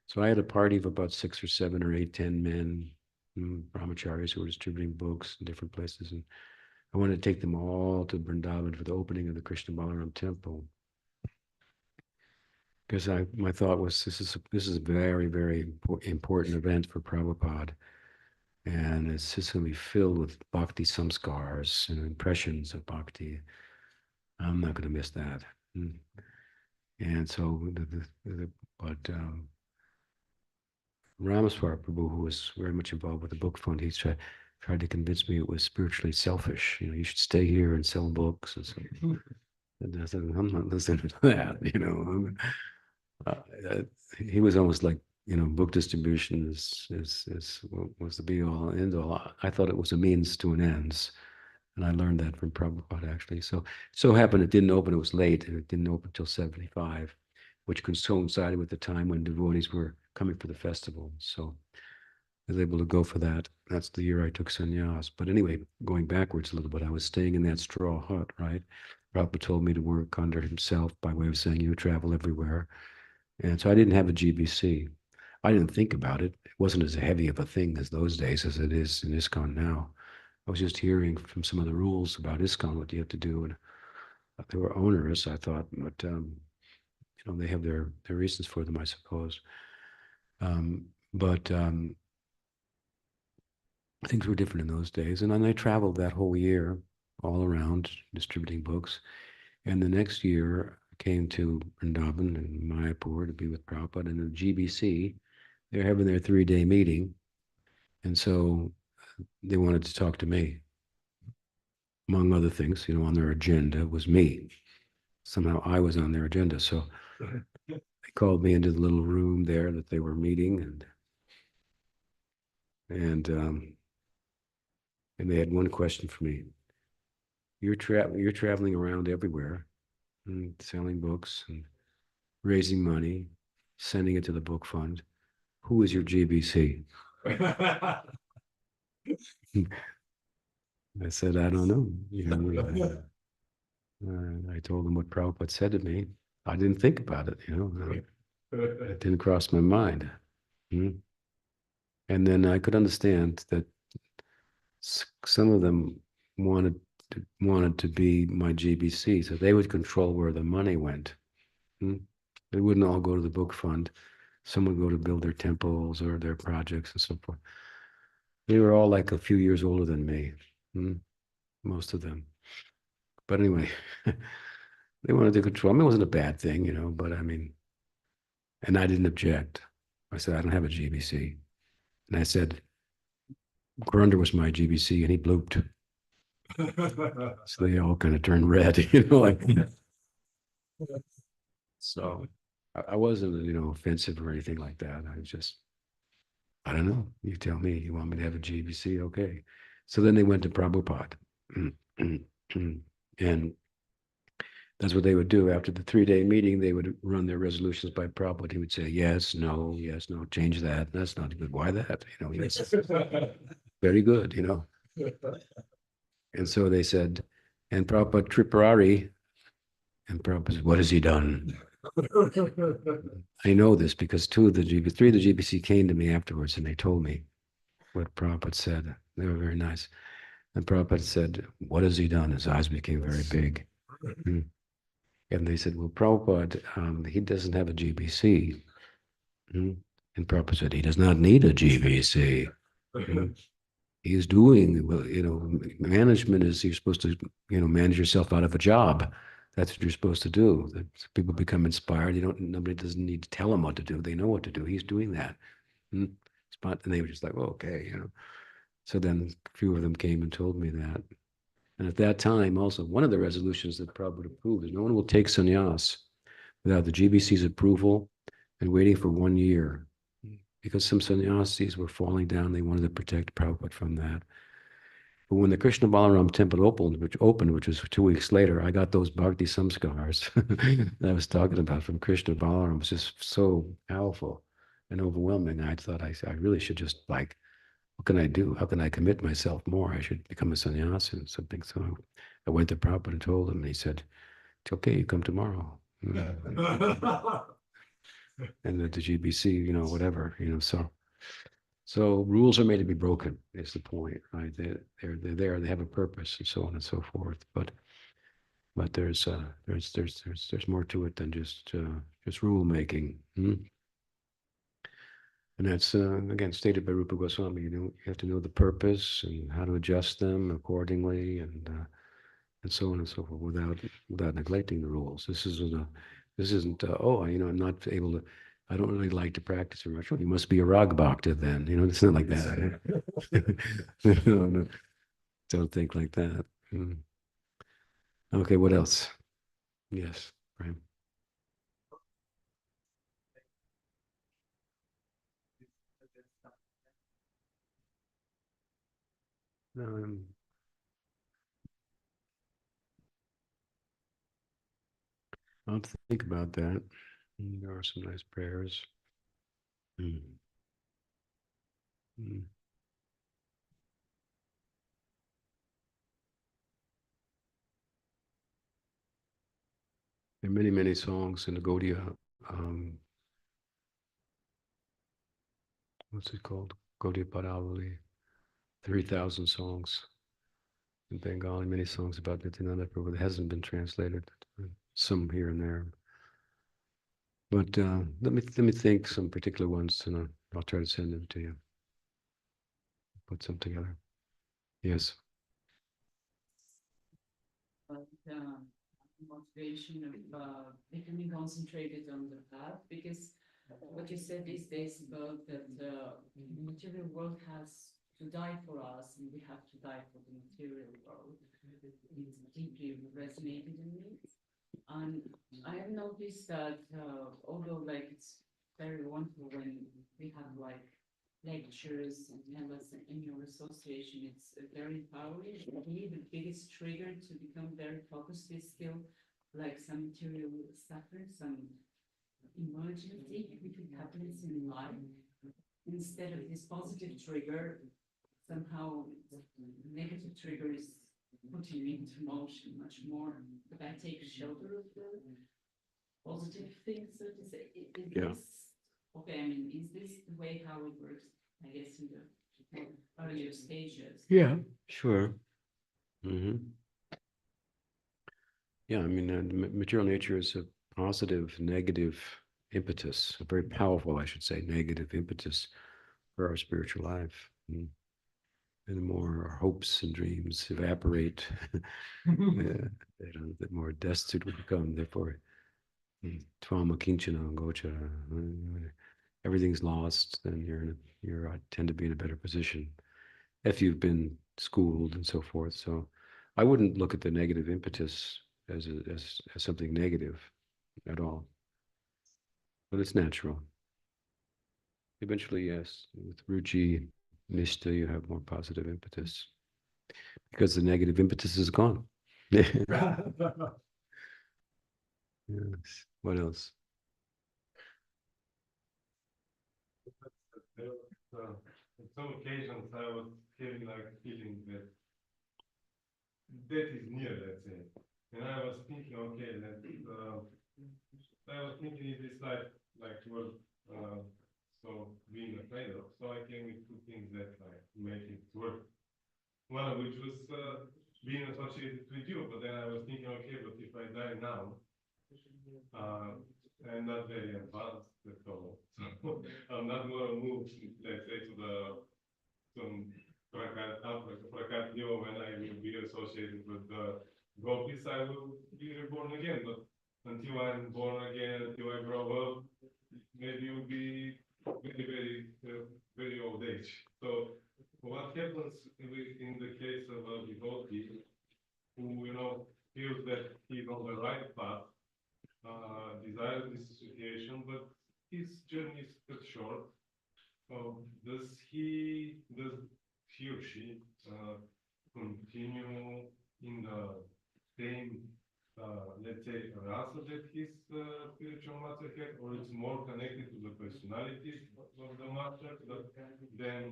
So I had a party of about 6 or 7 or 8, 10 men, brahmacharis who were distributing books in different places. And I wanted to take them all to Vrindavan for the opening of the Krishna Balaram temple. Because my thought was, this is a very, very important event for Prabhupada. And it's just going to be filled with bhakti samskars and impressions of bhakti. I'm not going to miss that. And so, Ramaswar Prabhu, who was very much involved with the book fund, he tried to convince me it was spiritually selfish. You should stay here and sell books. And, so, and I said, I'm not listening to that. He was almost like, book distribution was the be all end all. I thought it was a means to an ends. And I learned that from Prabhupada, actually. So happened it didn't open, it was late, and it didn't open until 75, which coincided with the time when devotees were coming for the festival. So I was able to go for that. That's the year I took sannyas. But anyway, going backwards a little bit, I was staying in that straw hut, right? Prabhupada told me to work under himself by way of saying, you travel everywhere. And so I didn't have a GBC. I didn't think about it. It wasn't as heavy of a thing as those days as it is in ISKCON now. I was just hearing from some of the rules about ISKCON, what you have to do, and they were onerous, I thought, but they have their reasons for them, I suppose. But things were different in those days, and then I traveled that whole year all around distributing books. And the next year I came to Vrindavan and Mayapur to be with Prabhupada, and the GBC, they're having their 3-day meeting, and so they wanted to talk to me. Among other things, on their agenda was me. Somehow I was on their agenda. So they called me into the little room there that they were meeting, and they had one question for me. You're traveling around everywhere and selling books and raising money, sending it to the book fund. Who is your GBC? I said, I don't know. I told them what Prabhupada said to me. I didn't think about it, It didn't cross my mind. And then I could understand that some of them wanted to be my GBC, so they would control where the money went. It wouldn't all go to the book fund. Some would go to build their temples or their projects and so forth. They were all like a few years older than me, most of them. But anyway, they wanted to control. I mean, it wasn't a bad thing, but I mean, and I didn't object. I said, I don't have a GBC. And I said, Grunder was my GBC, and he blooped. So they all kind of turned red, you know, like. So I wasn't, you know, offensive or anything like that. I was just, I don't know. You tell me, you want me to have a GBC? Okay. So then they went to Prabhupada. And that's what they would do. After the 3-day meeting, they would run their resolutions by Prabhupada. He would say, yes, no, change that. That's not good. Why that? You know, yes, very good, you know. And so they said, and Prabhupada Tripurari, and Prabhupada said, what has he done? I know this because three of the GBC came to me afterwards and they told me what Prabhupada said. They were very nice. And Prabhupada said, what has he done? His eyes became very big. And they said, well, Prabhupada, he doesn't have a GBC. And Prabhupada said, he does not need a GBC. He's doing, well, you know, management is you're supposed to, you know, manage yourself out of a job. That's what you're supposed to do. That people become inspired. Nobody doesn't need to tell them what to do. They know what to do. He's doing that. And they were just like, well, okay, you know. So then a few of them came and told me that. And at that time, also, one of the resolutions that Prabhupada approved is no one will take sannyas without the GBC's approval and waiting for 1 year. Because some sannyasis were falling down, they wanted to protect Prabhupada from that. But when the Krishna Balaram temple opened, which was 2 weeks later, I got those bhakti samskars that I was talking about from Krishna Balaram. It was just so powerful and overwhelming. I thought I really should just like, what can I do? How can I commit myself more? I should become a sannyasi and something. So I went to Prabhupada and told him, and he said, it's okay, you come tomorrow. And the GBC, you know, whatever, you know, so rules are made to be broken is the point, right? They're there, they have a purpose and so on and so forth. But there's more to it than just rule making. And that's again stated by Rupa Goswami. You have to know the purpose and how to adjust them accordingly, and so on and so forth, without neglecting the rules. This isn't oh, you know, I'm not able to. I don't really like to practice very much. Well, you must be a rag bhakta then. You know, it's not like that. No, don't think like that. Okay, what else? Yes, right. Um, I'll have to think about that. There are some nice prayers. Mm. Mm. There are many, many songs in the Gaudiya. What's it called? Gaudiya Padavali. 3,000 songs in Bengali, many songs about Nityananda Prabhu that hasn't been translated. Some here and there. But let me think some particular ones, and I'll try to send them to you. Put some together. Yes. But motivation of becoming concentrated on the path, because what you said these days about that the material world has to die for us and we have to die for the material world. It deeply resonated in me. And I have noticed that although like it's very wonderful when we have like lectures and members in your association, it's very empowering. For me, the biggest trigger to become very focused is still like some material suffering, some emergency happens in life. Instead of this positive trigger, somehow negative trigger is putting me into motion much more. But I take shelter of the positive things, so to say. Is Yeah. this okay? I mean, is this the way how it works? I guess in the earlier stages. Yeah, sure. Yeah, I mean, material nature is a positive, negative impetus, a very powerful, I should say, negative impetus for our spiritual life. And the more our hopes and dreams evaporate, the more destitute we become. Therefore, tvama kinchana gochara. Everything's lost, then you tend to be in a better position if you've been schooled and so forth. So I wouldn't look at the negative impetus as something negative at all. But it's natural. Eventually, yes, with Ruchi, Nishta, you have more positive impetus because the negative impetus is gone. Yes. What else? On some occasions, I was having like feeling that death is near, let's say. And I was thinking, okay, that I was thinking, is this life like worth so being afraid of? So I came with two things that like make it worth. One of which was being associated with you, but then I was thinking, okay, but if I die now, I'm not very advanced at all. So I'm not gonna move, let's say, to some Prakatio when I will be associated with the gopis, I will be reborn again. But until I'm born again, until I grow up, maybe it will be very old age. So what happens in the case of a devotee who, feels that he's on the right path, desires this situation, but his journey is cut short. Does he or she continue in the same, let's say, rasa that his spiritual master had, or it's more connected to the personality of the master? Then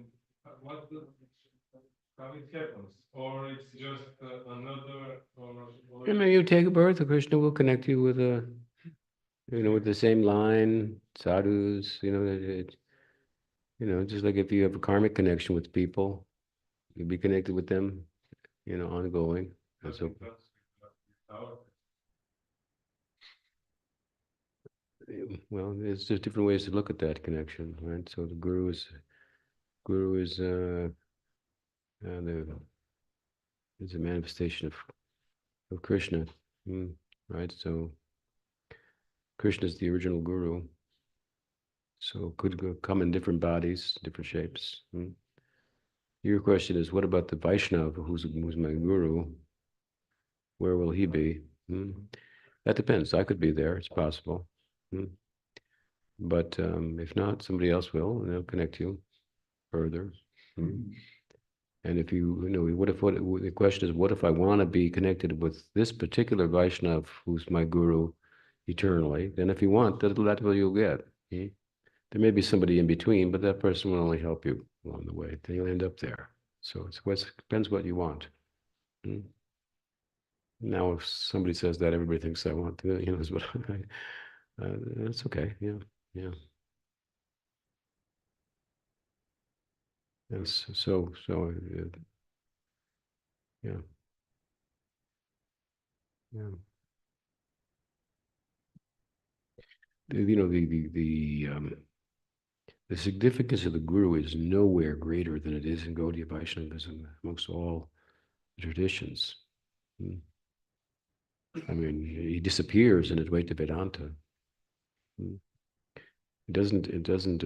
how it happens, or it's just another, or You take a birth, Krishna will connect you with with the same line, sadhus, just like if you have a karmic connection with people, you'll be connected with them, ongoing. And so, well, there's just different ways to look at that connection, right? So the guru is a manifestation of Krishna, right? So Krishna is the original guru. So could come in different bodies, different shapes. Your question is, what about the Vaishnava, who's my guru? Where will he be? That depends. I could be there. It's possible. But if not, somebody else will, and they'll connect you further. And if the question is, what if I want to be connected with this particular Vaishnava, who's my guru eternally? Then if you want, that's what you'll get. There may be somebody in between, but that person will only help you along the way. Then you'll end up there. So it depends what you want. Now, if somebody says that, everybody thinks I want to, is what that's okay. Yeah. Yes. So, yeah. The significance of the guru is nowhere greater than it is in Gaudiya Vaishnavism amongst all traditions. I mean, he disappears in Advaita Vedanta. It doesn't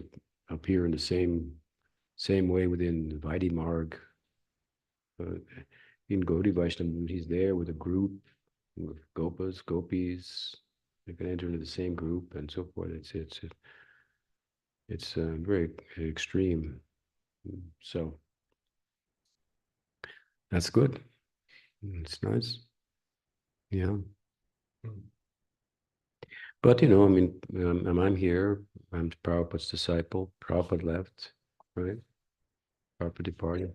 appear in the same way within Vaidhi Marg. In Gaudiya Vaishnavism, he's there with a group, with gopas, gopis. They can enter into the same group and so forth. It's very extreme. So that's good. It's nice. Yeah. But, I'm here. I'm Prabhupada's disciple. Prabhupada left, right? Prabhupada departed.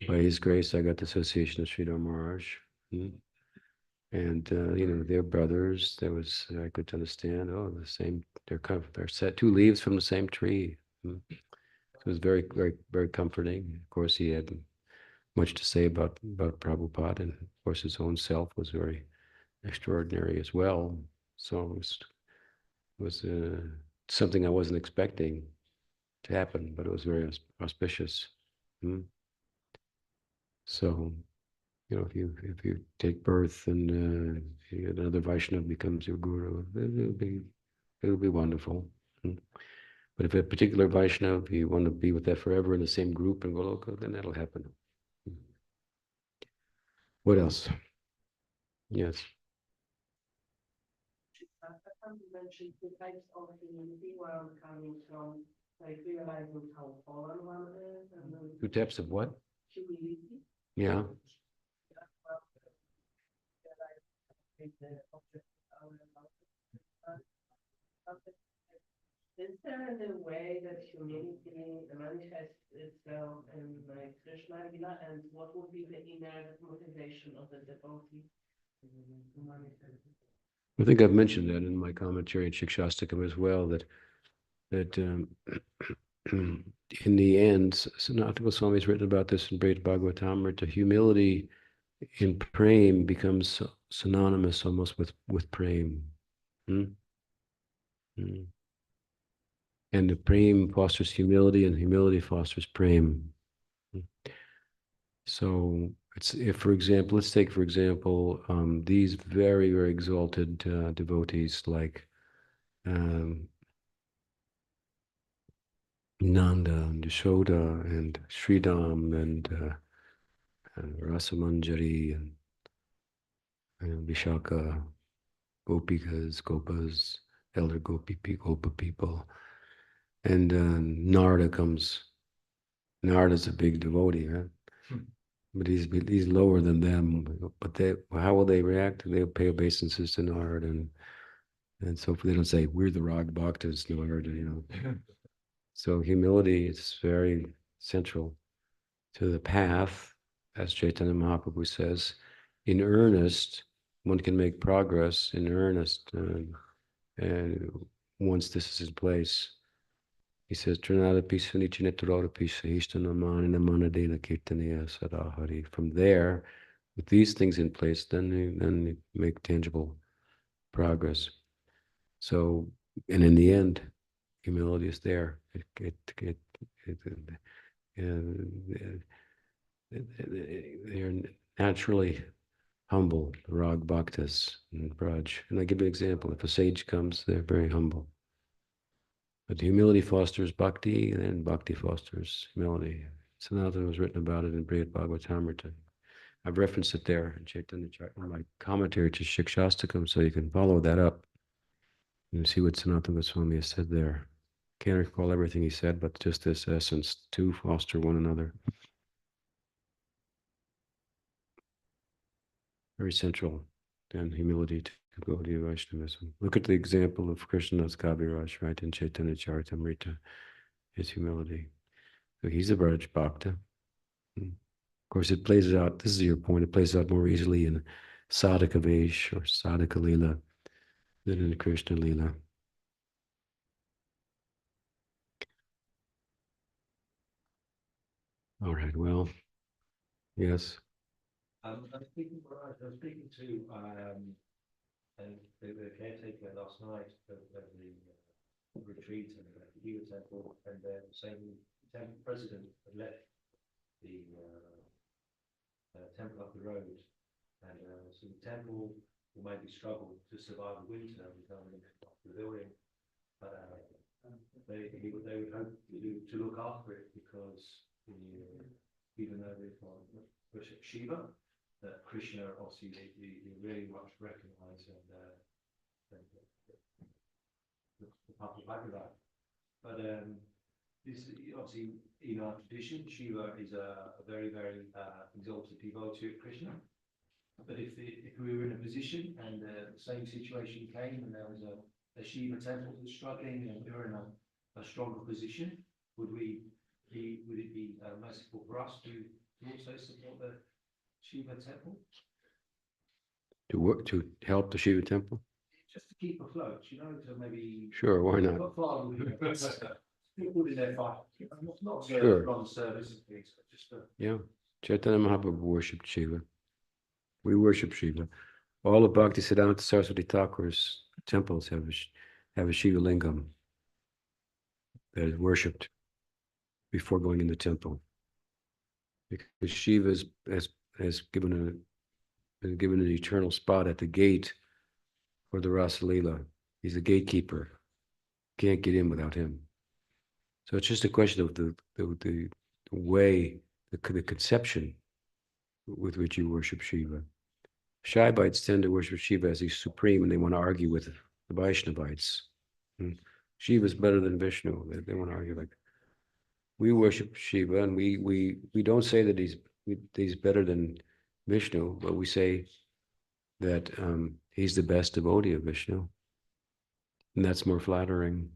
By his grace, I got the association of Sridhar Maharaj. And, they're brothers. I could understand, the same, they're set 2 leaves from the same tree. So it was very, very, very comforting. Of course, he had much to say about Prabhupada, and of course his own self was very extraordinary as well. So it was something I wasn't expecting to happen, but it was very auspicious. So, if you take birth and another Vaishnava becomes your guru, it'll be wonderful. But if a particular Vaishnava, you want to be with that forever in the same group and go local, then that'll happen. What else? Yes. You mentioned the types of community where I'm coming from, like realizing how fallen one is and then Two types of what? humility. Yeah. Is there any way that humility manifests itself in like Krishna Lila, and what would be the inner motivation of the devotee to manifest it? I think I've mentioned that in my commentary in Shikshastakam as well, that in the end, Sanatana Goswami has written about this in Brihad Bhagavatamrita, humility in prem becomes synonymous almost with prem. Hmm? Hmm. And the prem fosters humility, and humility fosters prem. So it's, if, for example, let's take, for example, these very, very exalted devotees like Nanda and Yashoda and Sridham and Rasamanjari and Vishaka, Gopikas, Gopas, elder Gopa people. And Narada comes. Narada's a big devotee, right? But he's lower than them. But how will they react? They'll pay obeisances to Narada, and so they don't say we're the Rag Bhaktas, Narada, So humility is very central to the path, as Chaitanya Mahaprabhu says. In earnest, one can make progress in earnest, and once this is in place. He says, Trinadapi Sunichinaturadapi Sahishtanamana Manadena Kirtanaya Sadahari. From there, with these things in place, then you make tangible progress. So, and in the end, humility is there. They're naturally humble, the Rag Bhaktas and Braj. And I give you an example. If a sage comes, they're very humble. But humility fosters bhakti, and bhakti fosters humility. Sanatana was written about it in Brihad Bhagavatamrita. I've referenced it there in Chaitanya Charitamrita, in my commentary to Shikshastakam, so you can follow that up and see what Sanatana Goswami has said there. Can't recall everything he said, but just this essence, to foster one another. Very central, and humility to Gaudiya Vaishnavism. Look at the example of Krishnadas Kaviraj, right, in Chaitanya Charitamrita, his humility. So he's a Braj Bhakta. Of course, it plays out, this is your point, it plays out more easily in Sadhaka Vesh or Sadhaka Lila than in Krishna Lila. All right, well, yes. I'm speaking to and the caretaker last night of the retreat and the Hiva temple, and the same temple president had left the temple up the road, and so the temple will maybe struggle to survive the winter without the building, but they would hope to look after it, because even though they've got worship Shiva, that Krishna obviously they really much recognize and the public Bhagavad. But this obviously in our tradition, Shiva is a very, very exalted devotee of Krishna. But if we were in a position and the same situation came and there was a Shiva temple that's struggling and we were in a stronger position, would it be merciful for us to also support the Shiva temple? To work, to help the Shiva temple? Just to keep afloat, to maybe. Sure, why not? People in their fight, not Sure. run service and things, but just Yeah, Chaitanya Mahaprabhu worshipped Shiva. We worship Shiva. All of Bhaktisiddhanta Saraswati Thakur's temples have a Shiva lingam that is worshipped before going in the temple, because Shiva has been given an eternal spot at the gate for the Rasa Leela. He's a gatekeeper. Can't get in without him. So it's just a question of the way, the conception with which you worship Shiva. Shaivites tend to worship Shiva as he's supreme, and they want to argue with the Vaishnavites. Shiva is better than Vishnu. They want to argue like we worship Shiva, and we don't say that he's better than Vishnu, but we say that he's the best devotee of Vishnu, and that's more flattering.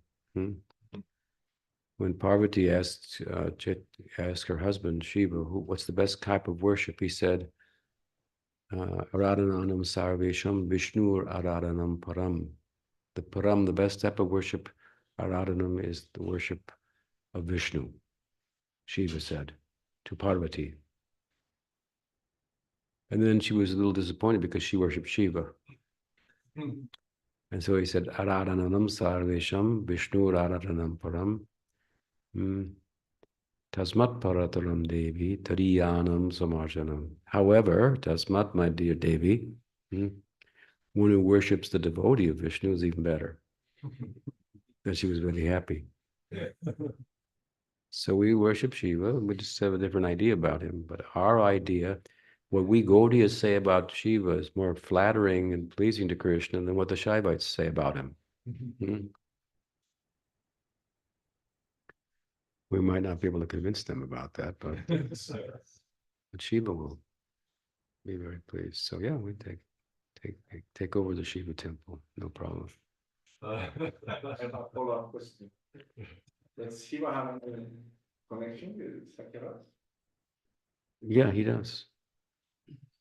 When Parvati asked her husband Shiva, what's the best type of worship? He said, Aradhananam sarvesham Vishnur aradhanam param. The param, the best type of worship, aradhanam, is the worship of Vishnu, Shiva said to Parvati. And then she was a little disappointed because she worshipped Shiva. And so he said, Aradhananam sarvesham Vishnur aradhanam param. Tasmat parataram Devi tariyanam samarjanam. However, Tasmat, my dear Devi, one who worships the devotee of Vishnu is even better. And she was really happy. So we worship Shiva, we just have a different idea about him. But our idea, what we Gaudiyas say about Shiva is more flattering and pleasing to Krishna than what the Shaivites say about him. We might not be able to convince them about that, but Shiva will be very pleased. So yeah, we take over the Shiva temple, no problem. I have a follow-up question. Does Shiva have a connection with Sakyaras? Yeah, he does.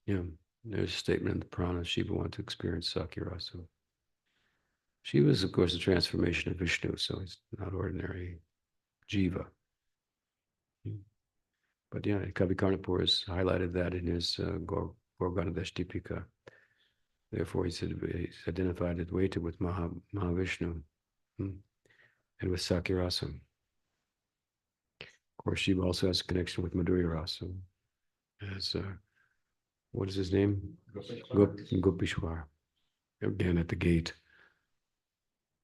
Yeah, there's a statement in the Purana, Shiva wanted to experience Sakirasa. Shiva is, of course, a transformation of Vishnu, so he's not ordinary Jiva. But yeah, Kavi Karnapur has highlighted that in his Gorganadeshtipika. Therefore, he's identified Advaita with Mahavishnu and with Sakirasa. Of course, Shiva also has a connection with Madhurya Rasa. As what is his name? Gopishwar. Again at the gate.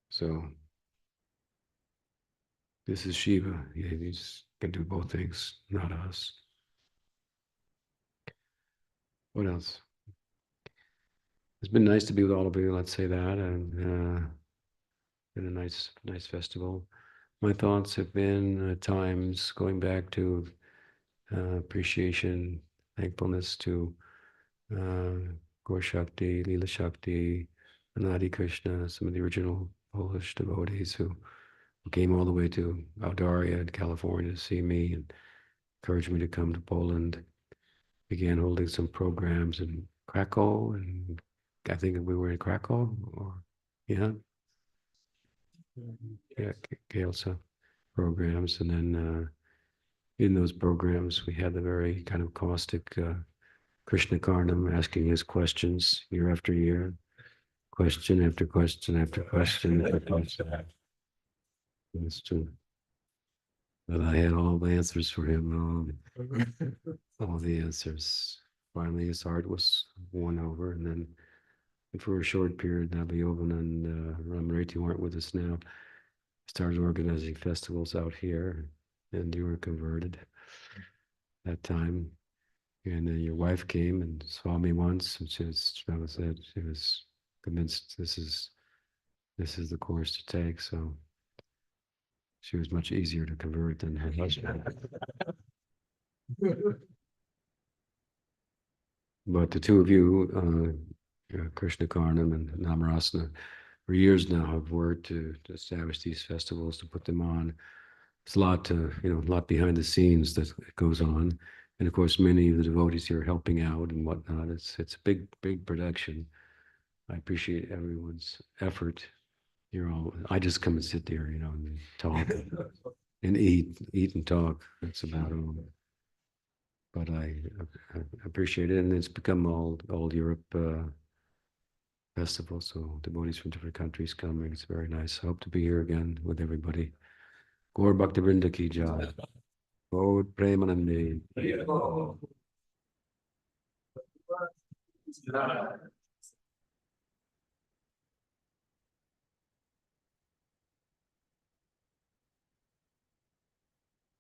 So this is Shiva. Yeah, he can do both things, not us. What else? It's been nice to be with all of you, let's say that, and been a nice festival. My thoughts have been at times going back to appreciation, thankfulness to Gaur Shakti, Leela Shakti, Anadi Krishna, some of the original Polish devotees who came all the way to Audaria in California to see me and encouraged me to come to Poland. Began holding some programs in Krakow, and I think we were in Krakow, or yeah, Kielce programs, and then in those programs we had the very kind of caustic Krishna Karnam asking his questions year after year, question after question after question. That's true. But I had all the answers for him, all the answers. Finally, his heart was won over, and then for a short period, Nabhayovan and Ramariti weren't with us now. Started organizing festivals out here, and you were converted that time. And then your wife came and saw me once, and she was convinced this is the course to take. So she was much easier to convert than her husband. But the two of you, Krishna Karnam and Namarasana, for years now have worked to establish these festivals, to put them on. It's a lot a lot behind the scenes that goes on. And of course, many of the devotees here helping out and whatnot. It's a big production. I appreciate everyone's effort. I just come and sit there, and talk and eat and talk. That's about all. But I appreciate it, and it's become all Europe festival. So devotees from different countries coming. It's very nice. I hope to be here again with everybody. Gaur Bhaktivinoda ki jai. Gaur Premanande.